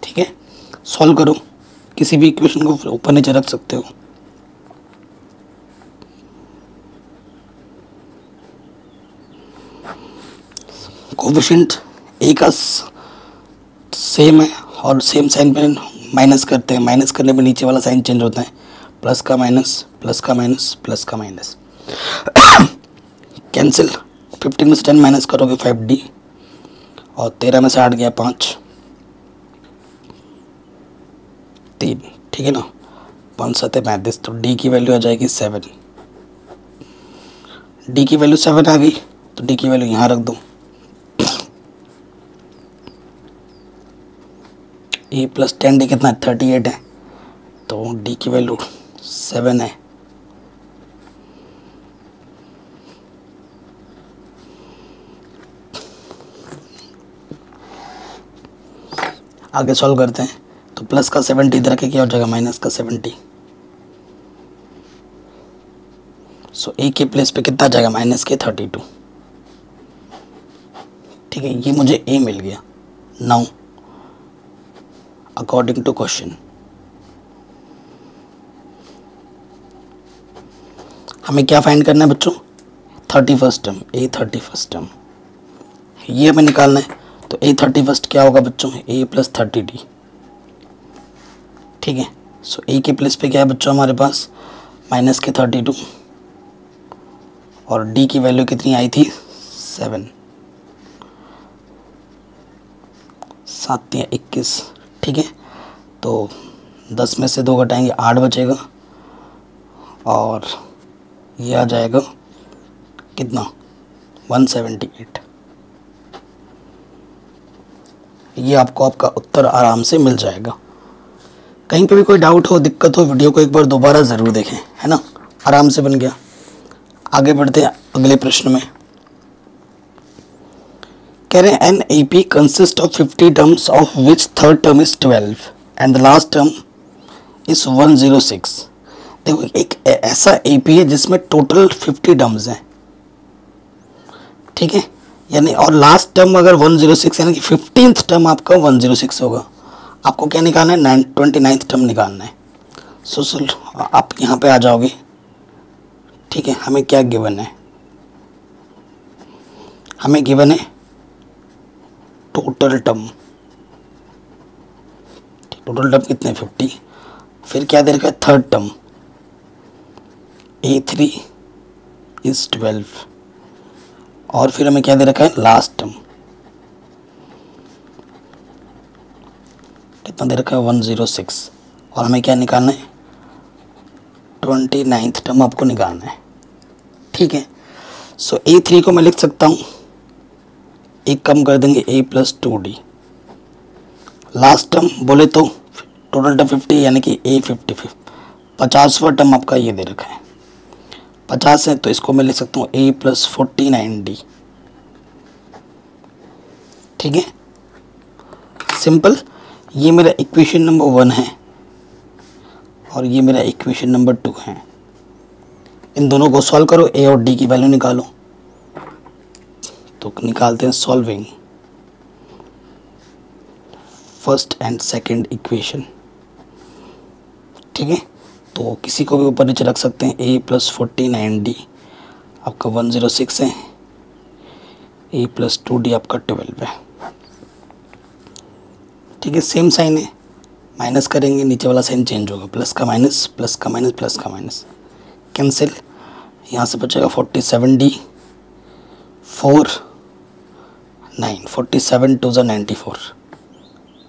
ठीक है, सॉल्व करो, किसी भी इक्वेशन को ऊपर नीचे रख सकते हो। कोफिशिएंट A का सेम है और सेम साइन पे माइनस करते हैं, माइनस करने पे नीचे वाला साइन चेंज होता है, प्लस का माइनस, प्लस का माइनस, प्लस का माइनस, कैंसिल। 15 में से 10 माइनस करोगे 5D, और 13 में से 8 गया 5, 3। ठीक है ना, 5 7 35, तो D की वैल्यू आ जाएगी 7। D की वैल्यू 7 आ गई, तो D की वैल्यू यहाँ रख दो। A + 10D कितना है, 38 है, तो D की वैल्यू 7 है। आगे सॉल्व करते हैं, तो प्लस का 70 इधर के क्या हो जाएगा, माइनस का 70। सो A के प्लेस पे कितना आ जाएगा, माइनस के 32। ठीक है, ये मुझे A मिल गया। नाउ अकॉर्डिंग टू क्वेश्चन हमें क्या फाइंड करना है बच्चों, 31st term, A 31st term ये हमें निकालना है। तो A 31st क्या होगा बच्चों, A + 30D। ठीक है, सो A के प्लेस पे क्या है बच्चों हमारे पास, माइनस के 32, और D की वैल्यू कितनी आई थी, 7। 7 या 21, ठीक है। तो 10 में से 2 घटाएंगे 8 बचेगा, और ये आ जाएगा कितना 178। ये आपको आपका उत्तर आराम से मिल जाएगा। कहीं पे भी कोई डाउट हो, दिक्कत हो, वीडियो को एक बार दोबारा ज़रूर देखें, है ना। आराम से बन गया। आगे बढ़ते हैं अगले प्रश्न में। कह रहे हैं an A P consist of 50 terms of which third term is 12 and the last term is 106। देखो एक ऐसा ए पी है जिसमें टोटल 50 टर्म्स हैं, ठीक है, यानी और लास्ट टर्म अगर 106 यानी कि 15th टर्म आपका 106 होगा। आपको क्या निकालना है 29th टर्म निकालना है। सो आप यहाँ पे आ जाओगे, ठीक है। हमें क्या गिवन है, हमें गिवन है टोटल टर्म। टोटल टर्म कितने 50, फिर क्या दे रखा है थर्ड टर्म A3 इज 12, और फिर हमें क्या दे रखा है लास्ट टर्म कितना दे रखा है 106, और हमें क्या निकालना है 29th टर्म आपको निकालना है, ठीक है। सो A3 को मैं लिख सकता हूँ, एक कम कर देंगे A + 2D। लास्ट टर्म बोले तो टोटल टर्म 50 यानी कि A 55, 50वां टर्म आपका ये दे रखा है 50 है, तो इसको मैं लिख सकता हूँ A + 49D, ठीक है। सिंपल। ये मेरा इक्वेशन नंबर 1 है और ये मेरा इक्वेशन नंबर 2 है। इन दोनों को सॉल्व करो, A और D की वैल्यू निकालो। तो निकालते हैं solving first and second equation, ठीक है। तो किसी को भी ऊपर नीचे रख सकते हैं। A + 49D आपका 106 है, A + 2D आपका 12 है, ठीक है। सेम साइन है, माइनस करेंगे नीचे वाला साइन चेंज होगा, प्लस का माइनस, प्लस का माइनस, प्लस का माइनस, कैंसिल। यहाँ से बचेगा 47D 4 9 47 2 94,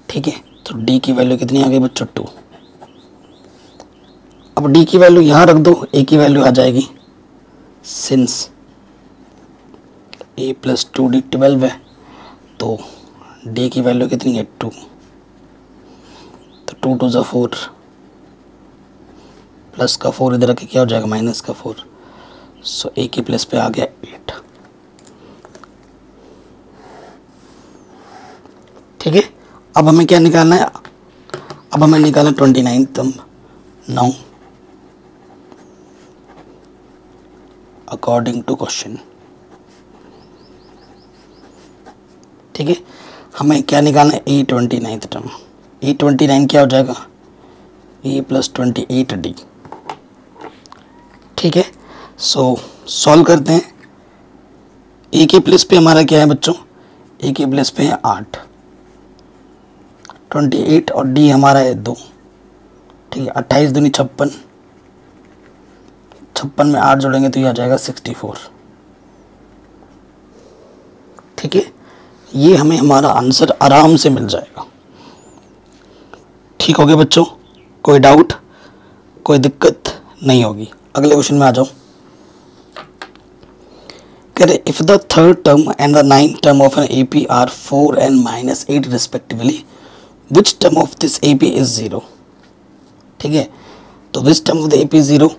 ठीक है। तो D की वैल्यू कितनी आ गई बच्चों 2। अब D की वैल्यू यहाँ रख दो, A की वैल्यू आ जाएगी, सिंस A + 2D 12 है तो D की वैल्यू कितनी है 2, तो 2 2 ज़ा 4, प्लस का 4 इधर रखे क्या हो जाएगा माइनस का 4। सो A की प्लेस पे आ गया 8, ठीक है। अब हमें क्या निकालना है, अब हमें निकालना 29 टर्म 9 अकॉर्डिंग टू क्वेश्चन, ठीक है। हमें क्या निकालना है A 29th टर्म। A 29 क्या हो जाएगा A + 28D, ठीक है। सो सॉल्व करते हैं। A के प्लेस पे हमारा क्या है बच्चों, A के प्लेस पे है 8, 28 और D हमारा है 2, ठीक है। 28 दूनी 56, 56 में 8 जोड़ेंगे तो ये आ जाएगा 64, ठीक है। ये हमें हमारा आंसर आराम से मिल जाएगा। ठीक हो गया बच्चों, कोई डाउट, कोई दिक्कत नहीं होगी। अगले क्वेश्चन में आ जाओ। कह रहे if the third term and the ninth term of an AP are 4 and -8 respectively, which term of this AP is 0, ठीक है। तो which term of the AP 0,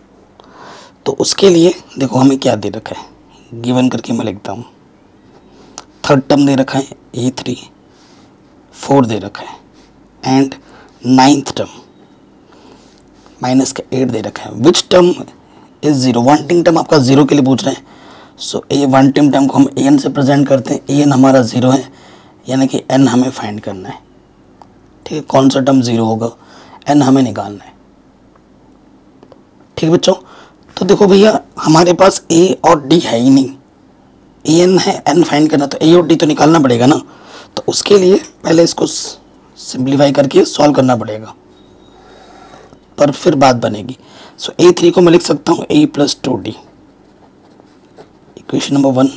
तो उसके लिए देखो हमें क्या दे रखा है, गिवन करके मैं लिखता हूँ। थर्ड टर्म दे रखा है A3, 4 दे रखा है, एंड नाइन्थ टर्म माइनस का 8 दे रखा है। Which term is 0, wanting term आपका 0 के लिए पूछ रहे हैं। सो ए वांटिंग टर्म को हम an से प्रेजेंट करते हैं। an हमारा 0 है, यानी कि n हमें फाइंड करना है, ठीक है। कौन सा टर्म 0 होगा, n हमें निकालना है, ठीक है बच्चों। तो देखो भैया हमारे पास a और d है ही नहीं, an है, n फाइंड करना, तो a और d तो निकालना पड़ेगा ना। तो उसके लिए पहले इसको सिंप्लीफाई करके सॉल्व करना पड़ेगा, पर फिर बात बनेगी। सो A3 को मैं लिख सकता हूँ A + 2D, equation number 1,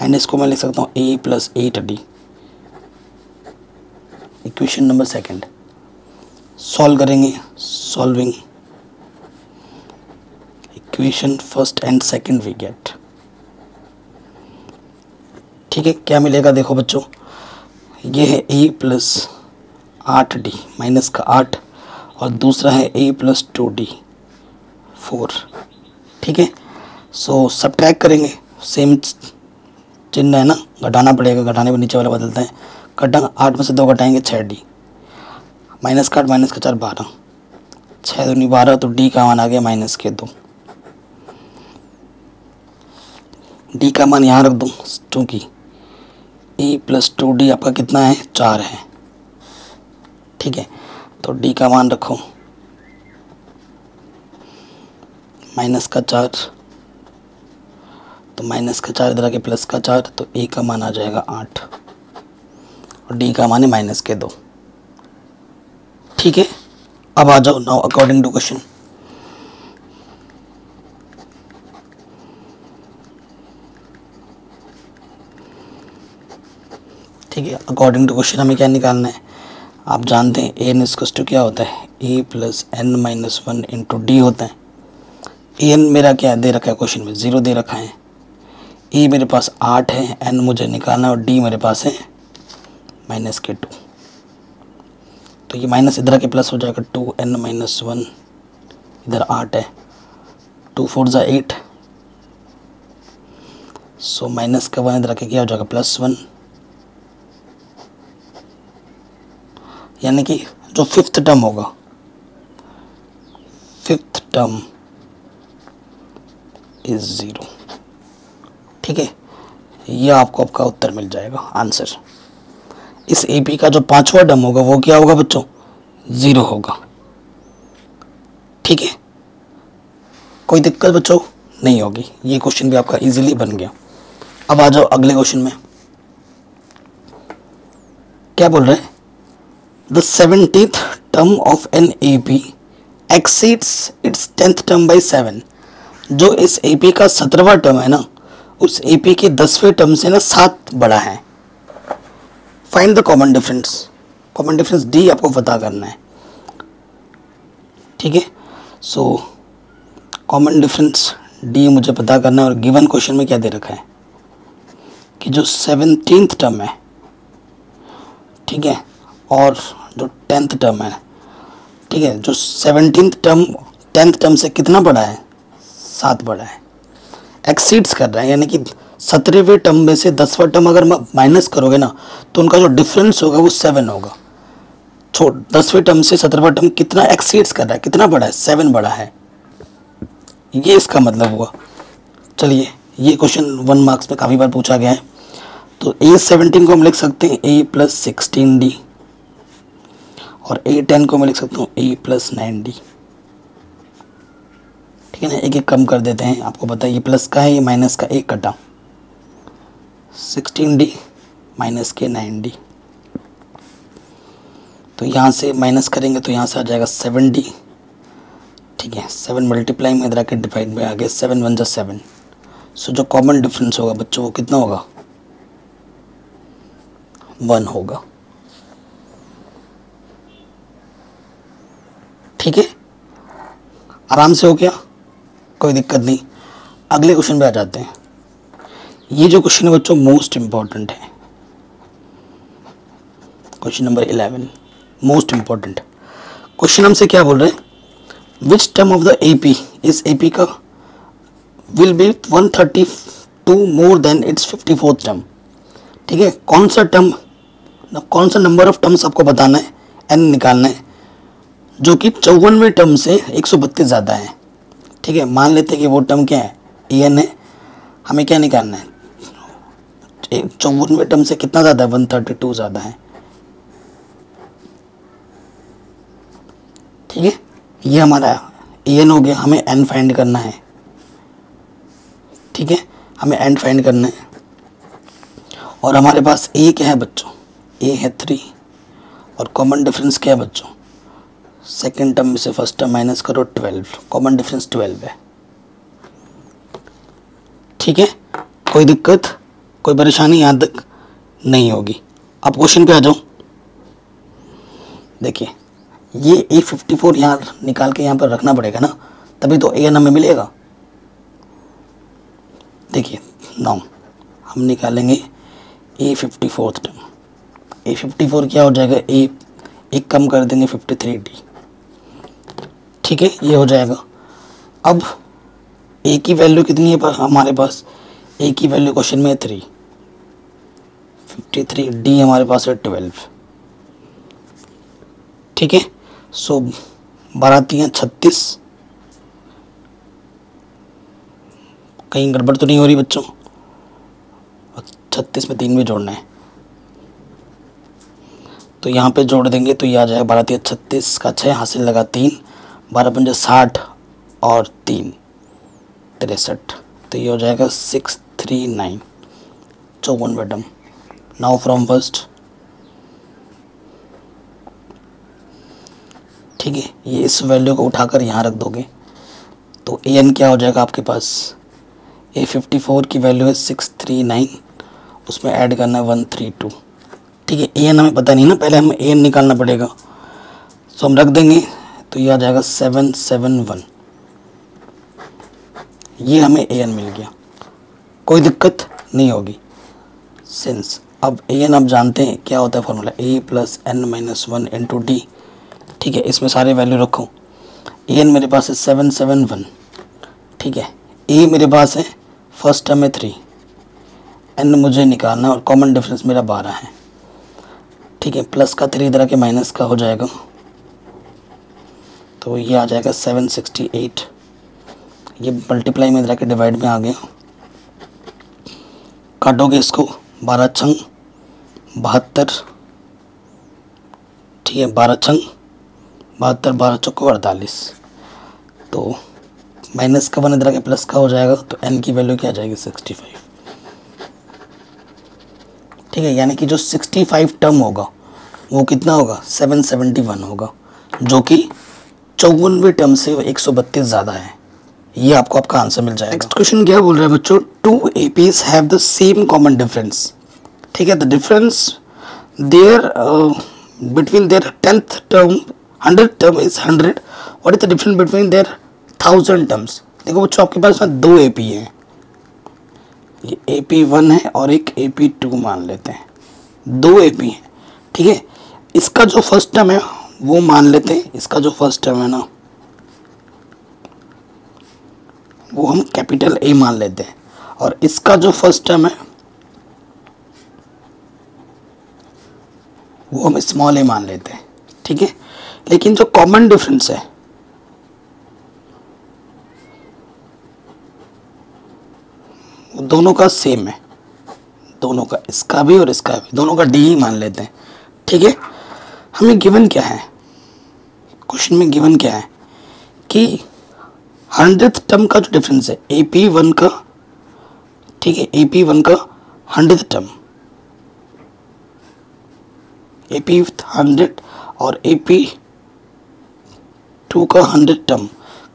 and इसको मैं लिख सकता हूँ A + 8D, equation number second solve करेंगे। Solving equation first and second we get. ठीक है, क्या मिलेगा देखो बच्चों, ये है a प्लस 8d माइनस का 8 और दूसरा है a प्लस 2d 4। ठीक है, सो सब्ट्रैक्ट करेंगे, सेम चिन्ह है ना, घटाना पड़ेगा, घटाने पर नीचे वाला बदलता है। घटा 8 में से 2 घटाएंगे 6d, माइनस का 8 माइनस का 4 12, 6 दूनी 12, तो d का मान आ गया माइनस के 2। d का मान यहाँ रख दूँ क्योंकि a प्लस 2d आपका कितना है 4 है। ठीक है, तो d का मान रखो माइनस का 4, तो माइनस का 4 इधर आके प्लस का 4, तो a का मान आ जाएगा 8 और d का मान है माइनस के 2। ठीक है, अब आ जाओ नाउ अकॉर्डिंग टू क्वेश्चन। ठीक है, अकॉर्डिंग टू क्वेश्चन हमें क्या निकालना है, आप जानते हैं a n इक्वल्स टू क्या होता है, a plus n minus 1 into d होता है। a n मेरा क्या दे रखा है क्वेश्चन में, 0 दे रखा है। a मेरे पास 8 है, n मुझे निकालना है और d मेरे पास है माइनस के 2। तो ये माइनस इधर के प्लस हो जाएगा, 2n माइनस 1, इधर 8 है, 2 4 ज़ा 8, सो माइनस का 1 इधर के क्या हो जाएगा प्लस 1, यानी कि जो फिफ्थ टर्म होगा, फिफ्थ टर्म इज 0। ठीक है, यह आपको आपका उत्तर मिल जाएगा आंसर। इस एपी का जो पांचवा टर्म होगा वो क्या होगा बच्चों, 0 होगा। ठीक है, कोई दिक्कत बच्चों नहीं होगी, ये क्वेश्चन भी आपका इजीली बन गया। अब आ जाओ अगले क्वेश्चन में, क्या बोल रहे हैं, the 17th term of an AP exceeds its 10th term by 7। जो इस एपी का 17वां टर्म है ना, उस एपी के 10वें टर्म से ना 7 बड़ा है। Find the common difference. Common difference D आपको पता करना है। ठीक है, सो कॉमन डिफरेंस डी मुझे पता करना है। और गिवन क्वेश्चन में क्या दे रखा है कि जो 17th टर्म है, ठीक है, और जो 10th टर्म है, ठीक है, जो 17th टर्म 10th टर्म से कितना बड़ा है, 7 बड़ा है, एक्सीड्स कर रहा है, यानी कि 17वें टर्म में से 10वां टर्म अगर माइनस करोगे ना तो उनका जो डिफरेंस होगा वो 7 होगा। 10वें टर्म से 17वां टर्म कितना एक्सीड्स कर रहा है, कितना बड़ा है, 7 बड़ा है, ये इसका मतलब हुआ। चलिए, ये क्वेश्चन 1 मार्क्स में काफ़ी बार पूछा गया है। तो A17 को हम लिख सकते हैं A प्लस 16D और A10 को मैं लिख सकता हूँ A प्लस 9D। ठीक है ना, एक एक कम कर देते हैं। आपको पता है ये प्लस का है, ये माइनस का, एक कटा, 16D माइनस के 9D। तो यहाँ से माइनस करेंगे तो यहाँ से आ जाएगा 7D। ठीक है, 7 मल्टीप्लाई में इधर के डिवाइड में आ गया, 7 1 जा 7। सो जो कॉमन डिफरेंस होगा बच्चों वो कितना होगा, 1 होगा। ठीक है, आराम से हो गया, कोई दिक्कत नहीं। अगले क्वेश्चन पे आ जाते हैं। ये जो क्वेश्चन है बच्चों मोस्ट इंपॉर्टेंट है, question number 11 most important question. हमसे क्या बोल रहे हैं, विच टर्म ऑफ द एपी, इस एपी का will be 132 more than it's 54th term. ठीक है, कौन सा टर्म, कौन सा नंबर ऑफ टर्म्स आपको बताना है, एन निकालना है, जो कि 54वें टर्म से 132 ज़्यादा है। ठीक है, मान लेते हैं कि वो टर्म क्या है, एन है। हमें क्या निकालना है, 54वें टर्म से कितना ज़्यादा है, 132 ज़्यादा है। ठीक है, ये हमारा एन हो गया। हमें एन फाइंड करना है। ठीक है, हमें एन फाइंड करना है और हमारे पास ए क्या है बच्चों, ए है 3 और कॉमन डिफरेंस क्या है बच्चों, सेकेंड टर्म में से फर्स्ट टर्म माइनस करो 12, कॉमन डिफरेंस 12 है। ठीक है, कोई दिक्कत, कोई परेशानी यहाँ तक नहीं होगी। अब क्वेश्चन पे आ जाओ। देखिए ये A54 यहाँ निकाल के यहाँ पर रखना पड़ेगा ना, तभी तो AN हमें मिलेगा। देखिए नाउ हम निकालेंगे A54 टर्म। A54 क्या हो जाएगा, एक कम कर देंगे 53D, ठीक है, ये हो जाएगा। अब A की वैल्यू कितनी है हमारे पास, A की वैल्यू क्वेश्चन में 3, 53D हमारे पास है 12, ठीक है। सो 12 36, कहीं गड़बड़ तो नहीं हो रही बच्चों, 36 में 3 भी जोड़ना है, तो यहाँ पे जोड़ देंगे तो ये आ जाएगा 12 36 का 6 हासिल लगा 3, 12 पंजे 60 और 3 63, तो ये हो जाएगा 639, 54 टर्म। नाउ फ्रॉम फर्स्ट, ठीक है, ये इस वैल्यू को उठाकर यहाँ रख दोगे तो AN क्या हो जाएगा आपके पास, A54 की वैल्यू है 639, उसमें ऐड करना है 132, ठीक है। AN हमें पता नहीं ना, पहले हमें AN निकालना पड़ेगा, तो हम रख देंगे तो ये आ जाएगा 771, ये हमें AN मिल गया, कोई दिक्कत नहीं होगी सिंस अब AN आप जानते हैं क्या होता है फॉर्मूला, A + n - 1 × D, ठीक है। इसमें सारे वैल्यू रखो, AN मेरे पास है 771, ठीक है। A मेरे पास है फर्स्ट टर्म में 3, n मुझे निकालना है और कॉमन डिफरेंस मेरा 12 है, ठीक है। प्लस का 3 इधर के माइनस का हो जाएगा, तो ये आ जाएगा 768, ये मल्टीप्लाई में इधर के डिवाइड में आ गया, काटोगे इसको 12 छंग 72, ठीक है, 12 छंग 72, 12 चौको 48, तो माइनस का 1 इधर के प्लस का हो जाएगा, तो n की वैल्यू क्या आ जाएगी 65, ठीक है। यानी कि जो 65 टर्म होगा वो कितना होगा, 771 होगा, जो कि 54वें टर्म से 132 ज़्यादा है। ये आपको आपका आंसर मिल जाएगा। नेक्स्ट क्वेश्चन क्या बोल रहा है बच्चों, 2 APs have the same common difference, ठीक है। The difference there between there 10th term 100 term is 100, what is the difference between there 1000 terms. देखो बच्चों आपके पास ना 2 AP हैं, ये AP1 है और एक AP2 मान लेते हैं, 2 AP हैं, ठीक है। इसका जो फर्स्ट टर्म है वो मान लेते हैं, इसका जो फर्स्ट टर्म है ना वो हम कैपिटल A मान लेते हैं, और इसका जो फर्स्ट टर्म है वो हम स्मॉल a मान लेते हैं, ठीक है। लेकिन जो कॉमन डिफरेंस है वो दोनों का सेम है, दोनों का, इसका भी और इसका भी, दोनों का D ही मान लेते हैं, ठीक है। हमें गिवन क्या है, क्वेश्चन में गिवन क्या है कि 100th टर्म का जो डिफरेंस है AP1 का, ठीक है, AP1 का 100th टर्म, AP 100 और AP2 का 100 टर्म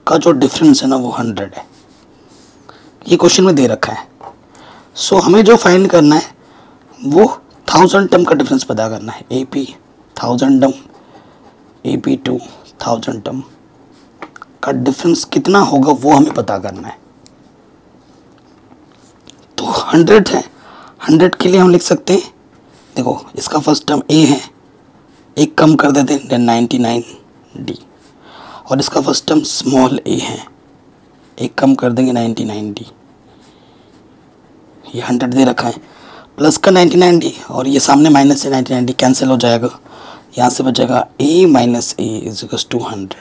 का जो डिफरेंस है ना वो 100 है, ये क्वेश्चन में दे रखा है। सो हमें जो फाइंड करना है वो 1000 टर्म का डिफरेंस पता करना है, AP 1000 टर्म AP2 1000 टर्म का डिफरेंस कितना होगा वो हमें पता करना है। तो 100 है, 100 के लिए हम लिख सकते हैं, देखो इसका फर्स्ट टर्म A है, एक कम कर देते हैं 99D, और इसका फर्स्ट टर्म स्मॉल a है, एक कम कर देंगे 99D, ये 100 दे रखा है, प्लस का 99D और ये सामने माइनस से 99D कैंसिल हो जाएगा, यहाँ से बचेगा a - a = 100,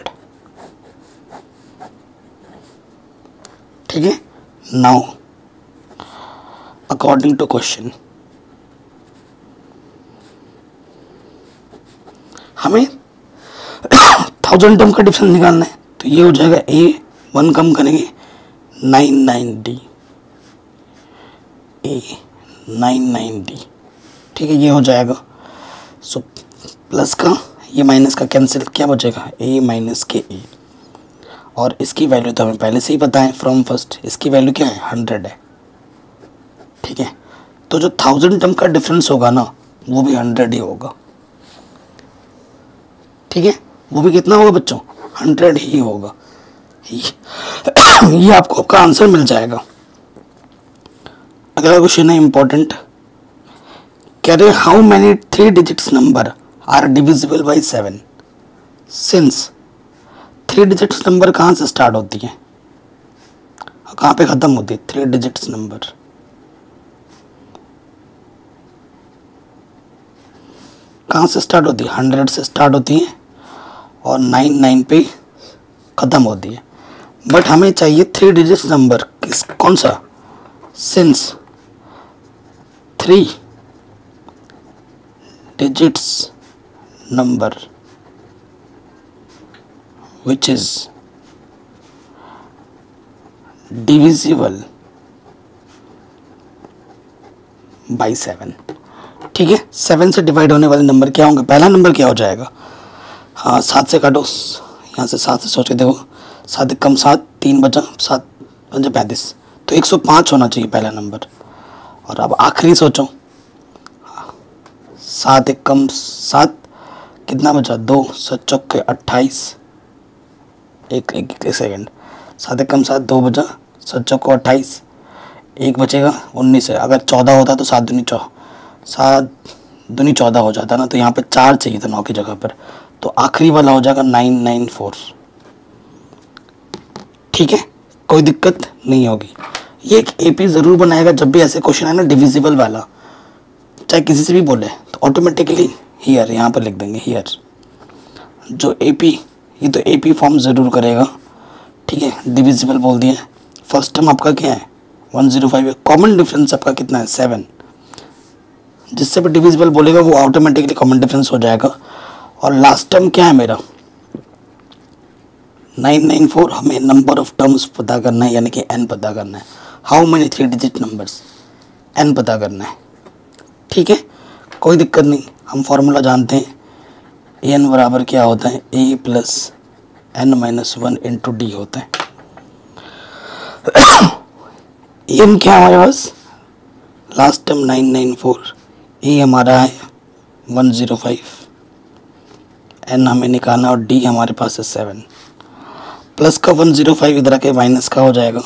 ठीक है। नाउ अकॉर्डिंग टू क्वेश्चन हमें 1000 टर्म का डिफरेंस निकालना है, तो ये हो जाएगा A1 कम करेंगे 99D, A99D, ठीक है, ये हो जाएगा। सो प्लस का ये माइनस का कैंसिल, क्या बचेगा A - KA, और इसकी वैल्यू तो हमें पहले से ही पता है फ्रॉम फर्स्ट, इसकी वैल्यू क्या है 100 है, ठीक है। तो जो 1000 टर्म का डिफरेंस होगा ना वो भी 100 ही होगा, ठीक है, वो भी कितना होगा बच्चों, 100 ही होगा। ये आपको आपका आंसर मिल जाएगा। अगला क्वेश्चन है इंपॉर्टेंट, कह रहे how many 3 digits number are divisible by 7 since 3 digits number कहाँ से स्टार्ट होती है, कहाँ पे खत्म होती है 3 डिजिट्स नंबर, कहाँ से स्टार्ट होती है, 100 से स्टार्ट होती है और 99 पे खत्म होती है। बट हमें चाहिए 3 डिजिट्स नंबर, किस कौन सा, since 3 digits number which is divisible by 7। ठीक है, 7 से डिवाइड होने वाले नंबर क्या होंगे, पहला नंबर क्या हो जाएगा, हाँ 7 से काटो, यहाँ से 7 से सोच के देखो, 7 कम 7, 3 बचा, 7 5 35, तो 105 होना चाहिए पहला नंबर। और अब आखिरी सोचो, 7 कम 7 कितना बचा, 2 7 चौके 28, एक सेकेंड, 7 कम 7 2 बचा, 7 चौको 28, एक बचेगा 19 है। अगर 14 होता तो 7 दूनी 14 हो जाता ना, तो यहाँ पे 4 चाहिए था 9 की जगह पर, तो आखिरी वाला हो जाएगा 994। ठीक है, कोई दिक्कत नहीं होगी। ये एक एपी ज़रूर बनाएगा जब भी ऐसे क्वेश्चन है ना डिविजिबल वाला, चाहे किसी से भी बोले तो ऑटोमेटिकली हियर यहाँ पर लिख देंगे हियर, जो एपी, ये तो एपी फॉर्म ज़रूर करेगा। ठीक है, डिविजिबल बोल दिए, फर्स्ट टर्म आपका क्या है 105 है, कॉमन डिफरेंस आपका कितना है 7, जिससे भी डिविजिबल बोलेगा वो ऑटोमेटिकली कॉमन डिफरेंस हो जाएगा। और लास्ट टर्म क्या है मेरा 994, हमें नंबर ऑफ टर्म्स पता करना है, यानी कि n पता करना है, how many 3 digit numbers, n पता करना है। ठीक है, कोई दिक्कत नहीं, हम फॉर्मूला जानते हैं, एन बराबर क्या होता है, a plus n minus 1 into d होता है। एन क्या हमारे पास, लास्ट टर्म 994, ए हमारा है 105, n हमें निकालना और डी हमारे पास है 7, प्लस का 105 इधर आके माइनस का हो जाएगा।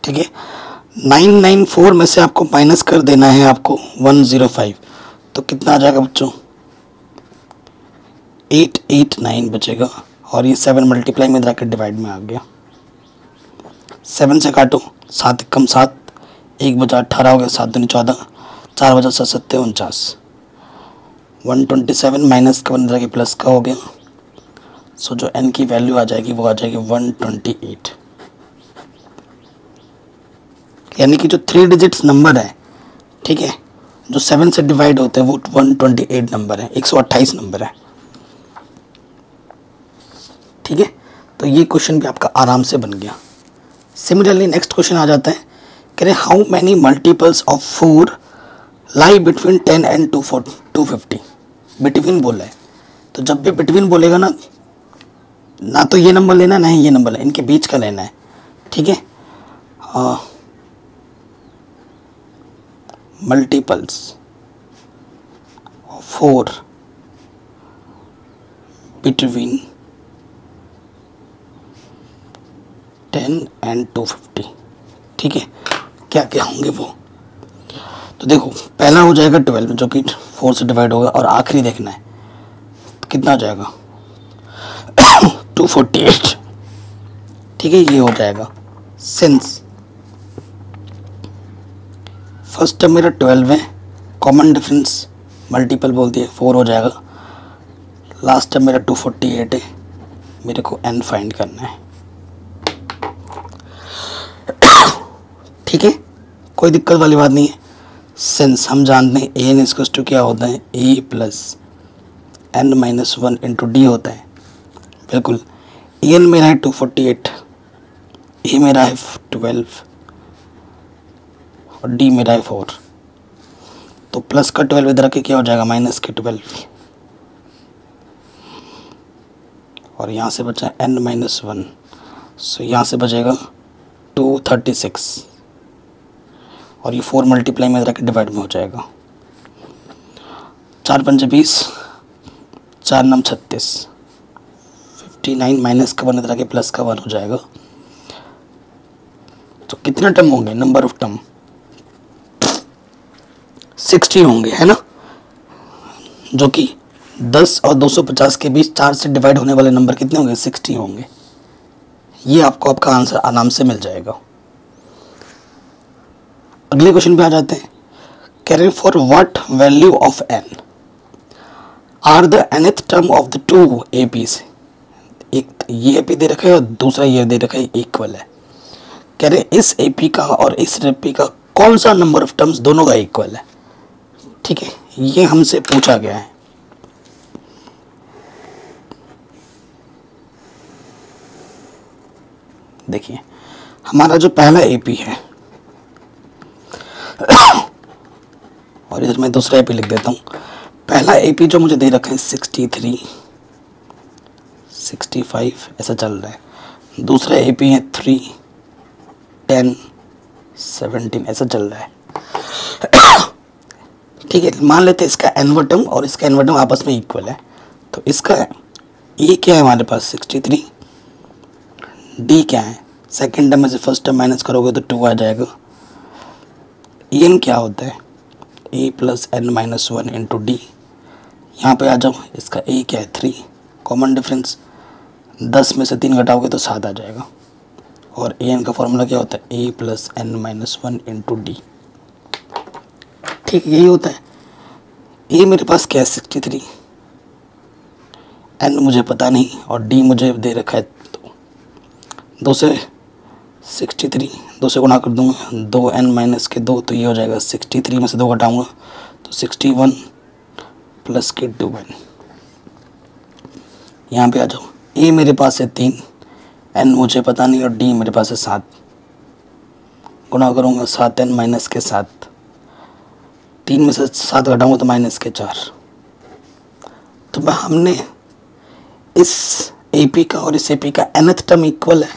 ठीक है, 994 में से आपको माइनस कर देना है आपको 105, तो कितना आ जाएगा बच्चों 889 बचेगा, और ये 7 मल्टीप्लाई में इधर आके डिवाइड में आ गया, 7 से काटो, 7 कम 7, 1 बचा 18 हो गया, 7 दूनी 14, 4 बचा 7 सत्ते 49, 127 माइनस का 1 के प्लस का हो गया। सो जो n की वैल्यू आ जाएगी वो आ जाएगी 128, यानी कि जो 3 डिजिट्स नंबर है, ठीक है, जो 7 से डिवाइड होते हैं वो 128 नंबर है, 128 नंबर है। ठीक है, तो ये क्वेश्चन भी आपका आराम से बन गया। सिमिलरली नेक्स्ट क्वेश्चन आ जाता है, कह रहे how many multiples of 4 lie between 10 and 250। Between बोला है, तो जब भी बिटवीन बोलेगा ना तो ये नंबर लेना ना ही ये नंबर लेना, इनके बीच का लेना है। ठीक है, मल्टीपल्स ऑफ 4 बिटवीन 10 एंड 250। ठीक है, क्या क्या होंगे वो, तो देखो पहला हो जाएगा 12 जो कि 4 से डिवाइड होगा, और आखिरी देखना है तो कितना हो जाएगा 248। ठीक है, ये हो जाएगा सिंस फर्स्ट टर्म मेरा 12 है, कॉमन डिफरेंस मल्टीपल बोल दिए 4 हो जाएगा, लास्ट टर्म मेरा 248 है, मेरे को n फाइंड करना है। ठीक है, कोई दिक्कत वाली बात नहीं है, सिंस हम जानते हैं ए एन इक्वल्स टू क्या होता है, a plus n minus 1 into d होता है। बिल्कुल, ए एन मेरा है 248, ए मेरा है 12 और डी मेरा है 4, तो प्लस का 12 इधर के क्या हो जाएगा माइनस के 12, और यहाँ से बचा n माइनस 1, सो यहाँ से बचेगा 236, और ये 4 मल्टीप्लाई में इधर के डिवाइड में हो जाएगा। 4 पंजे 20, 4 9 36, 59 माइनस का 1 इधर आके प्लस का 1 हो जाएगा। तो कितने टर्म होंगे, नंबर ऑफ टर्म 60 होंगे, है ना, जो कि 10 और 250 के बीच 4 से डिवाइड होने वाले नंबर कितने होंगे, 60 होंगे। ये आपको आपका आंसर आराम से मिल जाएगा। अगले क्वेश्चन पे आ जाते हैं। कह रहे हैं for what value of n are the nth term of the two APs. एक ये एपी दे रखा है और दूसरा ये दे रखा है, इक्वल है। कह रहे हैं इस एपी का और इस एपी का कौन सा नंबर ऑफ टर्म्स दोनों का इक्वल है। ठीक है, ये हमसे पूछा गया है। देखिए हमारा जो पहला एपी है और इधर मैं दूसरा एपी लिख देता हूँ। पहला एपी जो मुझे दे रखा है 63, 65 ऐसा चल रहा है। दूसरा एपी है 3, 10, 17 ऐसा चल रहा है। ठीक है, मान लेते हैं इसका एनवा टर्म और इसका एनवा टर्म आपस में इक्वल है। तो इसका ए क्या है हमारे पास 63, डी क्या है, सेकेंड टर्म में से फर्स्ट टर्म माइनस करोगे तो 2 आ जाएगा। एन क्या होता है, a plus n minus 1 into d. यहाँ पे आ जाओ, इसका ए क्या है 3, कॉमन डिफरेंस 10 में से 3 घटाओगे तो 7 आ जाएगा। और ए एन का फॉर्मूला क्या होता है, a plus n minus 1 into d. ठीक, यही होता है। ए मेरे पास क्या है 63, एन मुझे पता नहीं और डी मुझे दे रखा है 2 से 63, 2 से गुणा कर दूंगा, 2n माइनस के 2 तो ये हो जाएगा 63 में से 2 घटाऊंगा तो 61 प्लस के 2n। यहाँ पे आ जाओ, ए मेरे पास है 3, एन मुझे पता नहीं और डी मेरे पास है 7। गुणा करूँगा 7n माइनस के 7, 3 में से 7 घटाऊँगा तो माइनस के 4। तो हमने इस एपी का और इस एपी का nth टर्म इक्वल है।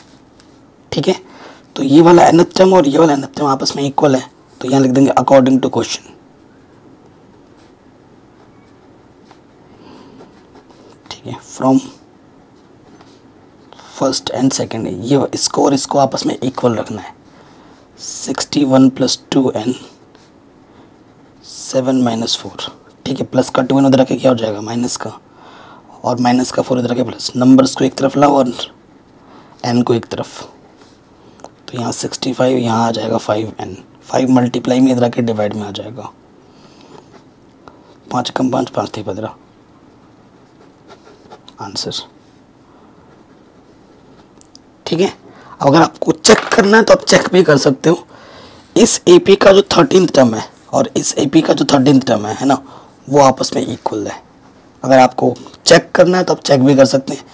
ठीक है, तो ये वाला nth टर्म और ये वाला nth टर्म आपस में इक्वल है। तो यहाँ लिख देंगे अकॉर्डिंग टू क्वेश्चन। ठीक है, फ्रॉम फर्स्ट एंड सेकेंड, ये इसको और इसको आपस में इक्वल रखना है। 61 प्लस 2n 7 माइनस 4। ठीक है, प्लस का 2n उधर रखे क्या हो जाएगा, माइनस का, और माइनस का 4 इधर रखे प्लस। नंबर्स को एक तरफ लाओ और n को एक तरफ। तो यहाँ 65, यहाँ आ जाएगा 5n, 5 मल्टीप्लाई में इधर आके डिवाइड में आ जाएगा। 5 कम 5, 5 थी 15 आंसर। ठीक है, अगर आपको चेक करना है तो आप चेक भी कर सकते हो। इस एपी का जो 13th टर्म है और इस एपी का जो 13th टर्म है ना, वो आपस में इक्वल है। अगर आपको चेक करना है तो आप चेक भी कर सकते हैं।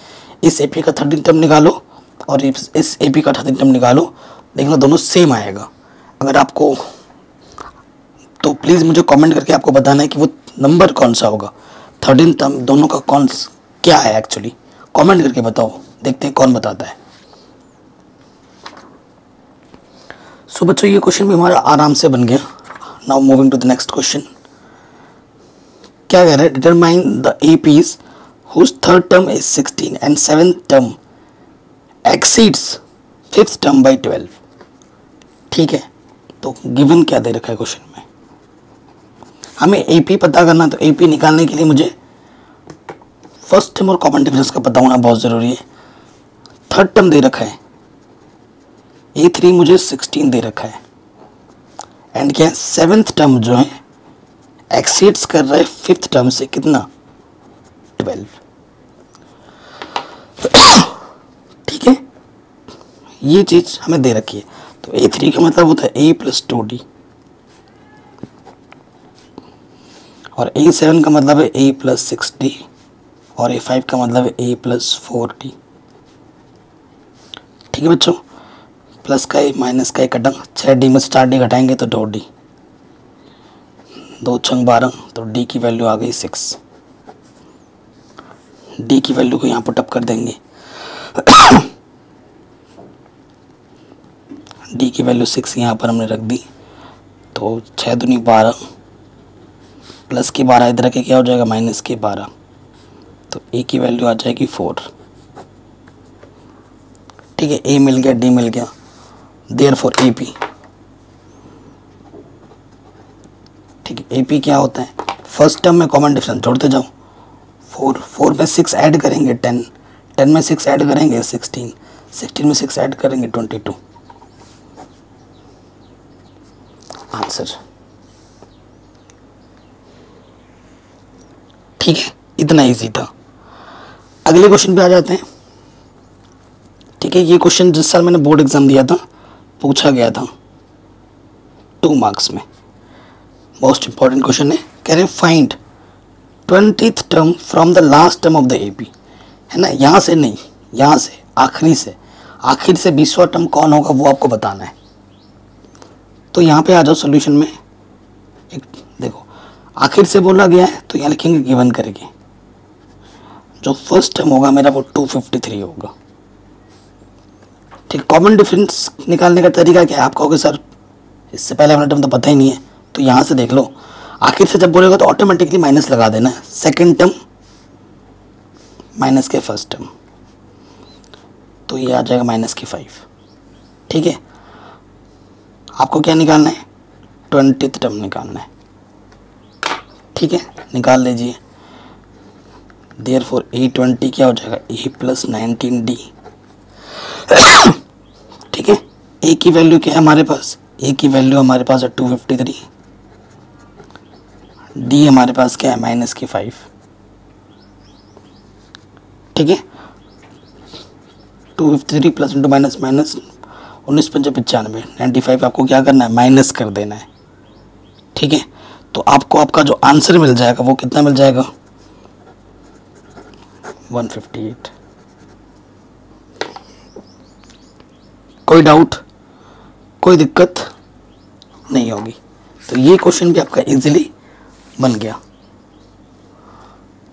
इस एपी का 13th टर्म निकालो और इस एपी का 13th टर्म निकालो, देखना दोनों सेम आएगा। अगर आपको तो प्लीज़ मुझे कमेंट करके आपको बताना है कि वो नंबर कौन सा होगा, 13th टर्म दोनों का कौन क्या है एक्चुअली। कमेंट करके बताओ, देखते हैं कौन बताता है। सो बच्चों, ये क्वेश्चन भी हमारा आराम से बन गया। Now moving to the next question. क्या कह रहा है, determine the APs whose third term is 16 and seventh term exceeds fifth term by 12। ठीक है, तो गिवन क्या दे रखा है क्वेश्चन में, हमें एपी पता करना। तो एपी निकालने के लिए मुझे फर्स्ट टर्म और कॉमन डिफरेंस का पता होना बहुत ज़रूरी है। थर्ड टर्म दे रखा है A3, मुझे 16 दे रखा है। एंड क्या है, सेवेंथ टर्म जो है एक्सीड्स कर रहा है फिफ्थ टर्म से कितना, 12। ठीक है, ये चीज़ हमें दे रखी है। तो A3 का मतलब होता है A प्लस 2D और A7 का मतलब है A प्लस 6D और A5 का मतलब है A प्लस 4D। ठीक है बच्चों, प्लस का ए माइनस का 1 कटंग, 6D में से 4D घटाएंगे तो 2D, 2 छंग 12, तो D की वैल्यू आ गई 6। D की वैल्यू को यहाँ पुटअप कर देंगे। D की वैल्यू 6 यहाँ पर हमने रख दी, तो 6 दूनी 12, प्लस की 12 इधर के क्या हो जाएगा माइनस की 12, तो ए की वैल्यू आ जाएगी 4। ठीक है, ए मिल गया, डी मिल गया, देयरफॉर ए पी। ठीक है, ए पी क्या होता है, फर्स्ट टर्म में कॉमन डिफरेंस जोड़ते जाओ, 4 में 6 ऐड करेंगे 10, 10 में 6 ऐड करेंगे 16, 16 में 6 ऐड करेंगे 22। आंसर। ठीक है, इतना इजी था। अगले क्वेश्चन पे आ जाते हैं। ठीक है, ये क्वेश्चन जिस साल मैंने बोर्ड एग्जाम दिया था पूछा गया था 2 मार्क्स में, मोस्ट इंपॉर्टेंट क्वेश्चन है। कह रहे हैं find 20th term from the last term of the AP, है ना, यहाँ से नहीं, यहाँ से आखिरी से, आखिर से 20वां टर्म कौन होगा वो आपको बताना है। तो यहाँ पे आ जाओ सॉल्यूशन में। एक देखो, आखिर से बोला गया है तो यहाँ लिखेंगे गिवन करके, जो फर्स्ट टर्म होगा मेरा वो 253 होगा। ठीक, कॉमन डिफरेंस निकालने का तरीका क्या है, आप कहोगे सर इससे पहले हमारा टर्म तो पता ही नहीं है, तो यहाँ से देख लो, आखिर से जब बोलेगा तो ऑटोमेटिकली माइनस लगा देना है, सेकेंड टर्म माइनस के फर्स्ट टर्म, तो ये आ जाएगा माइनस की 5। ठीक है, आपको क्या निकालना है, 20th टर्म निकालना है। ठीक है, निकाल लीजिए। देयरफॉर A20 क्या हो जाएगा, A प्लस 19D। ठीक है, A की वैल्यू क्या है हमारे पास, A की वैल्यू हमारे पास है 253, D हमारे पास क्या है माइनस की 5। ठीक है, 253 प्लस इंटू माइनस माइनस 19 पंजे 95, 95 आपको क्या करना है माइनस कर देना है। ठीक है, तो आपको आपका जो आंसर मिल जाएगा वो कितना मिल जाएगा 158। कोई डाउट, कोई दिक्कत नहीं होगी। तो ये क्वेश्चन भी आपका इजीली बन गया।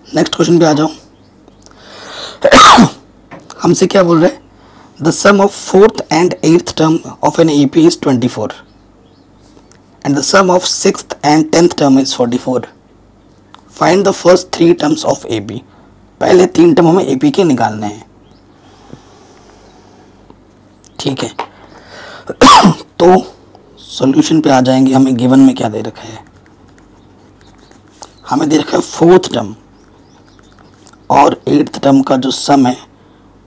नेक्स्ट क्वेश्चन पे आ जाओ। हमसे क्या बोल रहे हैं, the sum of 4th and 8th term of an AP is 24 and the sum of 6th and 10th term is 44. Find the first 3 terms of AP. पहले 3 टर्म हमें AP के निकालने हैं। ठीक है, तो सॉल्यूशन पे आ जाएंगे। हमें गिवन में क्या दे रखा है, हमें दे रखा है 4th टर्म और 8th टर्म का जो सम है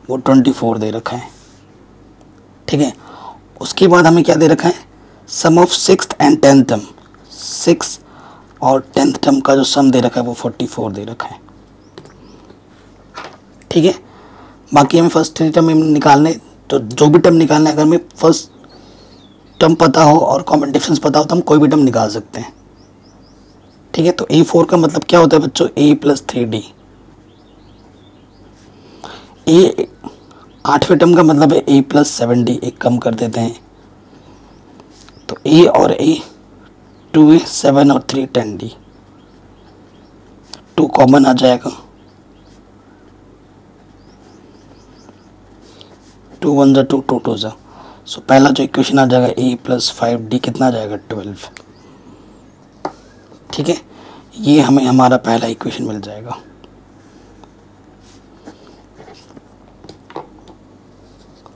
वो 24 दे रखा है। ठीक है, उसके बाद हमें क्या दे रखा है, सम of 6th and 10th term, 6 और 10th टर्म का जो सम दे रखा है वो 44 दे रखा है। ठीक है, बाकी हमें फर्स्ट 3 टर्म निकालने, तो जो भी टर्म निकालना है, अगर हमें फर्स्ट टर्म पता हो और कॉमन डिफरेंस पता हो तो हम कोई भी टर्म निकाल सकते हैं। ठीक है, तो A4 का मतलब क्या होता है बच्चों, A प्लस 3D। A 8वें टर्म का मतलब है A प्लस 7D, एक कम कर देते हैं, तो A और A 2A 7 और 3 10D, 2 कॉमन आ जाएगा, 2 1 जा 2 2 2 जा। सो पहला जो इक्वेशन आ जाएगा A प्लस 5D कितना आ जाएगा 12। ठीक है, ये हमें हमारा पहला इक्वेशन मिल जाएगा।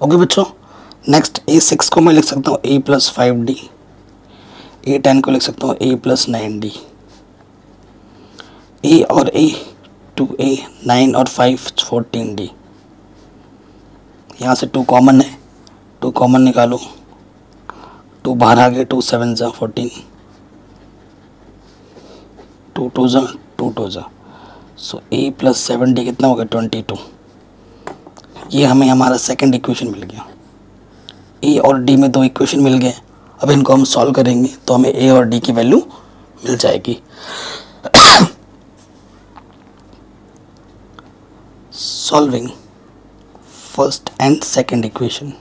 ओके बच्चों, नेक्स्ट A6 को मैं लिख सकता हूँ A प्लस 5D, A10 को लिख सकता हूँ A प्लस 9D, A और A 2A 9 और 5 14D। यहाँ से 2 कॉमन है, 2 कॉमन निकालो, 2 बाहर आ गए, 2 7 जा 14, 2 2 जा 2 2 जा। सो A प्लस 7D कितना होगा 22। ये हमें हमारा सेकंड इक्वेशन मिल गया। A और D में 2 इक्वेशन मिल गए। अब इनको हम सॉल्व करेंगे तो हमें A और D की वैल्यू मिल जाएगी। Solving first and second equation.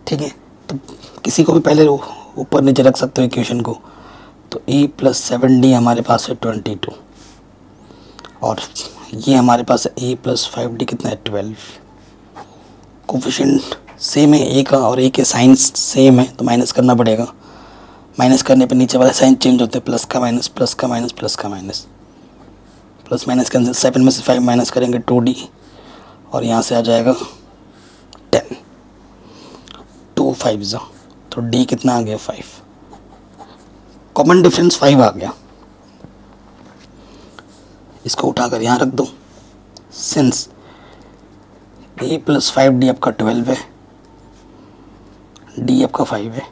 ठीक है, तो किसी को भी पहले ऊपर नीचे रख सकते हो इक्वेशन को। तो A प्लस 7D हमारे पास है 22 और ये हमारे पास है A प्लस 5D कितना है 12। कोफिशिएंट सेम है A का और A के साइंस सेम है तो माइनस करना पड़ेगा। माइनस करने पे नीचे वाले साइन चेंज होते हैं, प्लस का माइनस, प्लस का माइनस, प्लस का माइनस, प्लस माइनस कैंसिल, 7 में से 5 माइनस करेंगे 2d और यहाँ से आ जाएगा 10, 2 5 तो d कितना आ गया 5, कॉमन डिफरेंस 5 आ गया। इसको उठाकर यहाँ रख दो, सिंस a प्लस 5d आपका 12 है, d आपका 5 है,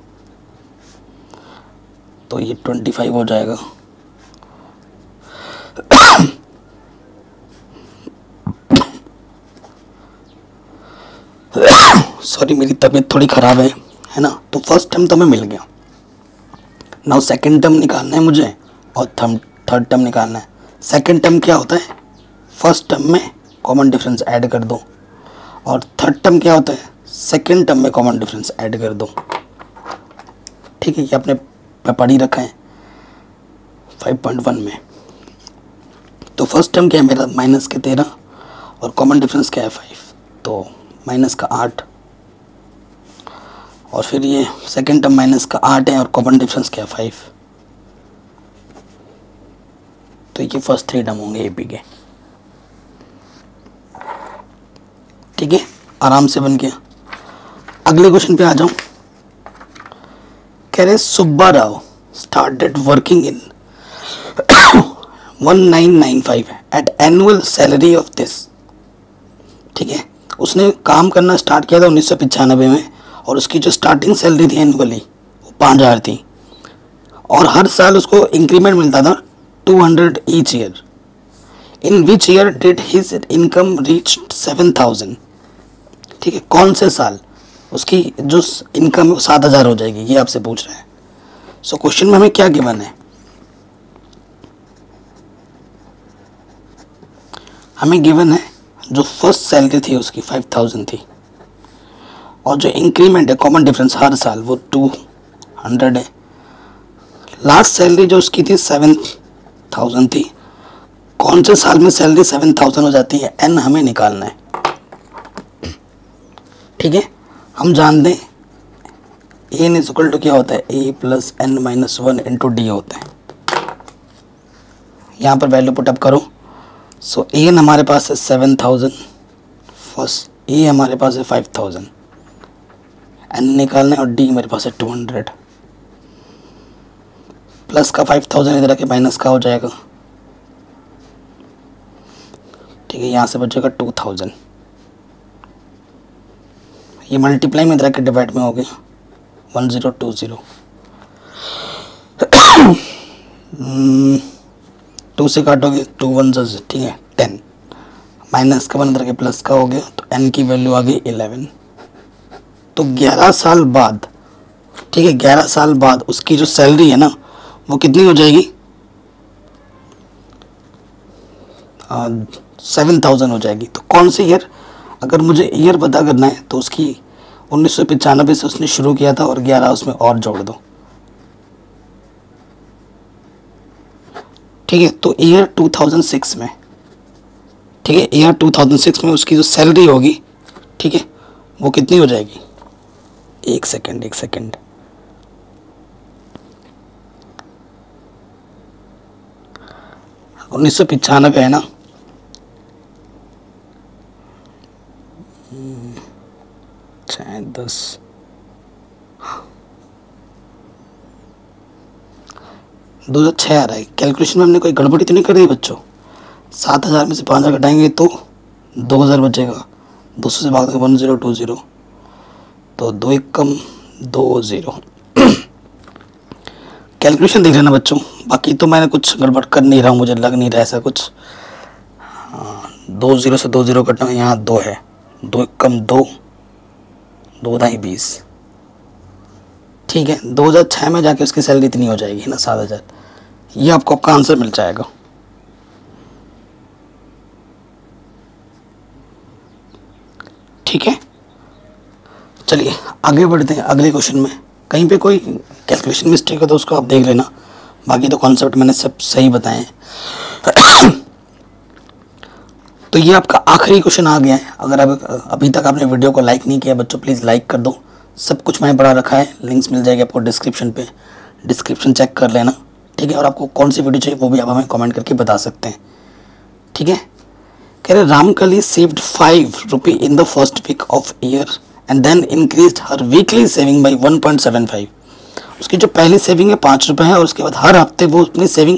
तो ये 25 हो जाएगा। सॉरी मेरी तबीयत थोड़ी ख़राब है ना। तो फर्स्ट टर्म तो हमें मिल गया। नाउ सेकंड टर्म निकालना है मुझे और थर्ड टर्म निकालना है। सेकंड टर्म क्या होता है, फर्स्ट टर्म में कॉमन डिफरेंस ऐड कर दो, और थर्ड टर्म क्या होता है, सेकंड टर्म में कॉमन डिफरेंस ऐड कर दो। ठीक है, ये आपने पढ़ ही रखा है 5.1 में। तो फर्स्ट टर्म क्या है मेरा, माइनस के 13 और कॉमन डिफरेंस क्या है 5, तो माइनस का 8, और फिर ये सेकेंड टर्म माइनस का 8 है और कॉमन डिफरेंस क्या है 5, तो ये फर्स्ट 3 टर्म होंगे एपी के। ठीक है, आराम से बन गया। अगले क्वेश्चन पे आ जाऊं। कह रहे Subba Rao started working in 1995 at annual salary of this. ठीक है, उसने काम करना स्टार्ट किया था 1995 में और उसकी जो स्टार्टिंग सैलरी थी एनुअली वो 5000 थी, और हर साल उसको इंक्रीमेंट मिलता था 200 each year. In which year did his income reach 7000। ठीक है, कौन से साल उसकी जो इनकम है वो 7000 हो जाएगी, ये आपसे पूछ रहा है। सो क्वेश्चन में हमें क्या गिवन है, हमें गिवन है जो फर्स्ट सैलरी थी उसकी 5000 थी, और जो इंक्रीमेंट है कॉमन डिफरेंस हर साल वो 200 है। लास्ट सैलरी जो उसकी थी 7000 थी। कौन से साल में सैलरी 7000 हो जाती है, एन हमें निकालना है। ठीक है, हम जानते हैं एन इज इक्वल टू क्या होता है, a plus n minus 1 into d होता है। यहाँ पर वैल्यू पुटअप करो। सो एन हमारे पास है 7000 फर्स्ट, ए हमारे पास है 5000, एन निकालना है, और डी मेरे पास है 200। प्लस का 5000 इधर आके माइनस का हो जाएगा। ठीक है, यहाँ से बचेगा 2000, ये मल्टीप्लाई में इधर आके डिवाइड में हो गया 1020। 2 से काटोगे 2 1 ठीक है 10, माइनस का 1 इधर के प्लस का हो गया, तो एन की वैल्यू आ गई 11। तो 11 साल बाद, ठीक है 11 साल बाद उसकी जो सैलरी है ना वो कितनी हो जाएगी, 7000 हो जाएगी। तो कौन से ईयर, अगर मुझे ईयर पता करना है तो उसकी 1995 से उसने शुरू किया था और 11 उसमें और जोड़ दो। ठीक है, तो ईयर 2006 में, ठीक है ईयर 2006 में उसकी जो सैलरी होगी, ठीक है वो कितनी हो जाएगी, एक सेकेंड 1995 है ना, शायद 10, 2006 आ रहा है। कैलकुलेशन में हमने कोई गड़बड़ी तो नहीं कर दी बच्चों। 7000 में से 5000 घटाएंगे तो 2000 बचेगा, 200 से भाग देंगे 1020, तो 2 1 कम 2 0। कैलकुलेशन देख लेना बच्चों, बाकी तो मैंने कुछ गड़बड़ कर नहीं रहा हूँ, मुझे लग नहीं रहा ऐसा कुछ। 2 0 से 2 0 कटा, यहाँ 2 है, 2 1 कम 2, 2 ढाई 20। ठीक है, 2006 में जाके उसकी सैलरी इतनी हो जाएगी ना 7000। ये आपको आपका आंसर मिल जाएगा। ठीक है, चलिए आगे बढ़ते हैं अगले क्वेश्चन में। कहीं पे कोई कैलकुलेशन मिस्टेक हो तो उसको आप देख लेना, बाकी तो कॉन्सेप्ट मैंने सब सही बताए हैं। तो ये आपका आखिरी क्वेश्चन आ गया है। अगर अभी तक आपने वीडियो को लाइक नहीं किया बच्चों, प्लीज़ लाइक कर दो। सब कुछ मैंने पढ़ा रखा है, लिंक्स मिल जाएगी आपको डिस्क्रिप्शन पे। डिस्क्रिप्शन चेक कर लेना, ठीक है। और आपको कौन सी वीडियो चाहिए वो भी आप हमें कमेंट करके बता सकते हैं, ठीक है। कह रहे रामकली सेव्ड 5 रुपये in the first week of year and then increased her weekly saving by 1.75। उसकी जो पहली सेविंग है 5 रुपये है और उसके बाद हर हफ्ते वो अपनी सेविंग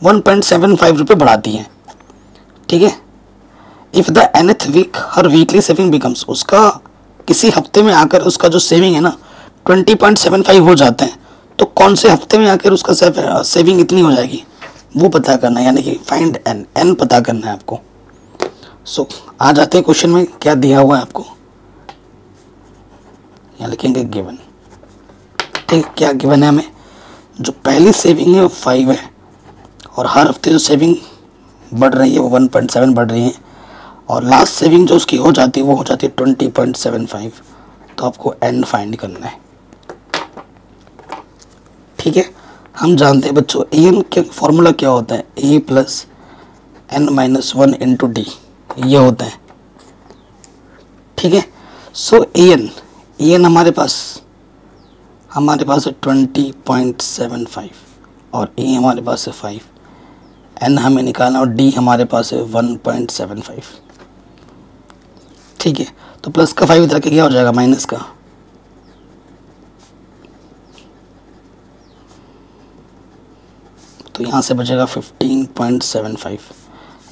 1.75 रुपये बढ़ाती है, ठीक है। If the nth week her weekly saving becomes, उसका किसी हफ्ते में आकर उसका जो सेविंग है ना 20.75 हो जाते हैं, तो कौन से हफ्ते में आकर उसका सेविंग इतनी हो जाएगी वो पता करना है, यानी कि फाइंड एन पता करना है आपको। सो आ जाते हैं क्वेश्चन में, क्या दिया हुआ है आपको, यहाँ लिखेंगे गिवन, ठीक है। क्या गिवन है हमें, जो पहली सेविंग है वो 5 है और हर हफ्ते जो सेविंग बढ़ रही है वो 1.7 बढ़ रही है और लास्ट सेविंग जो उसकी हो जाती है वो हो जाती है 20.75। तो आपको एन फाइंड करना है, ठीक है। हम जानते हैं बच्चों एन के फॉर्मूला क्या होता है, a plus n minus 1 into d, ये होता है, ठीक है। सो एन हमारे पास है 20.75 और ए हमारे पास है 5, एन हमें निकालना और डी हमारे पास है 1.75, ठीक है। तो प्लस का 5 इधर के क्या हो जाएगा, माइनस का, तो यहाँ से बचेगा 15.75।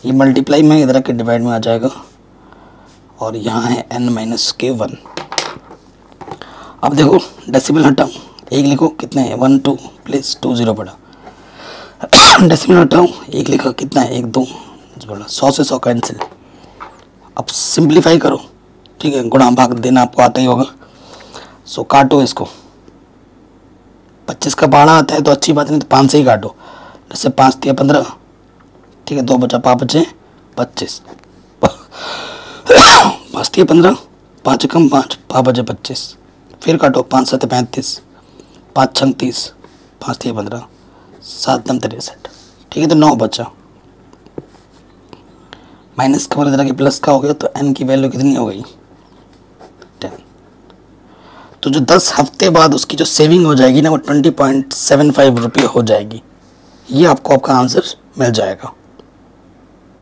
ये मल्टीप्लाई में इधर के डिवाइड में आ जाएगा और यहाँ है n माइनस के 1। अब देखो डेसिमल हटाओ, एक लिखो कितने हैं 1 2 प्लस 2 0 पड़ा, डेसिमल हटाओ एक लिखा कितना है 1 2 बड़ा, 100 से 100 कैंसिल। अब सिंप्लीफाई करो, ठीक है, गुणा भाग देना आपको आता ही होगा। सो काटो इसको, 25 का पहाड़ा आता है तो अच्छी बात नहीं, तो 5 से ही काटो, जैसे 5 दिया 15, ठीक है, 2 बचा 5 बचे 25, 5 दिया 15, 5 कम 5 बचे 25, फिर काटो 5 7 35, 5 6 30, 5 दिया 15, 7 9 63, ठीक है। तो 9 बचा, माइनस का इधर के प्लस का हो गया, तो n की वैल्यू कितनी हो गई 10। तो जो 10 हफ्ते बाद उसकी जो सेविंग हो जाएगी ना वो 20.75 रुपये हो जाएगी। ये आपको आपका आंसर मिल जाएगा।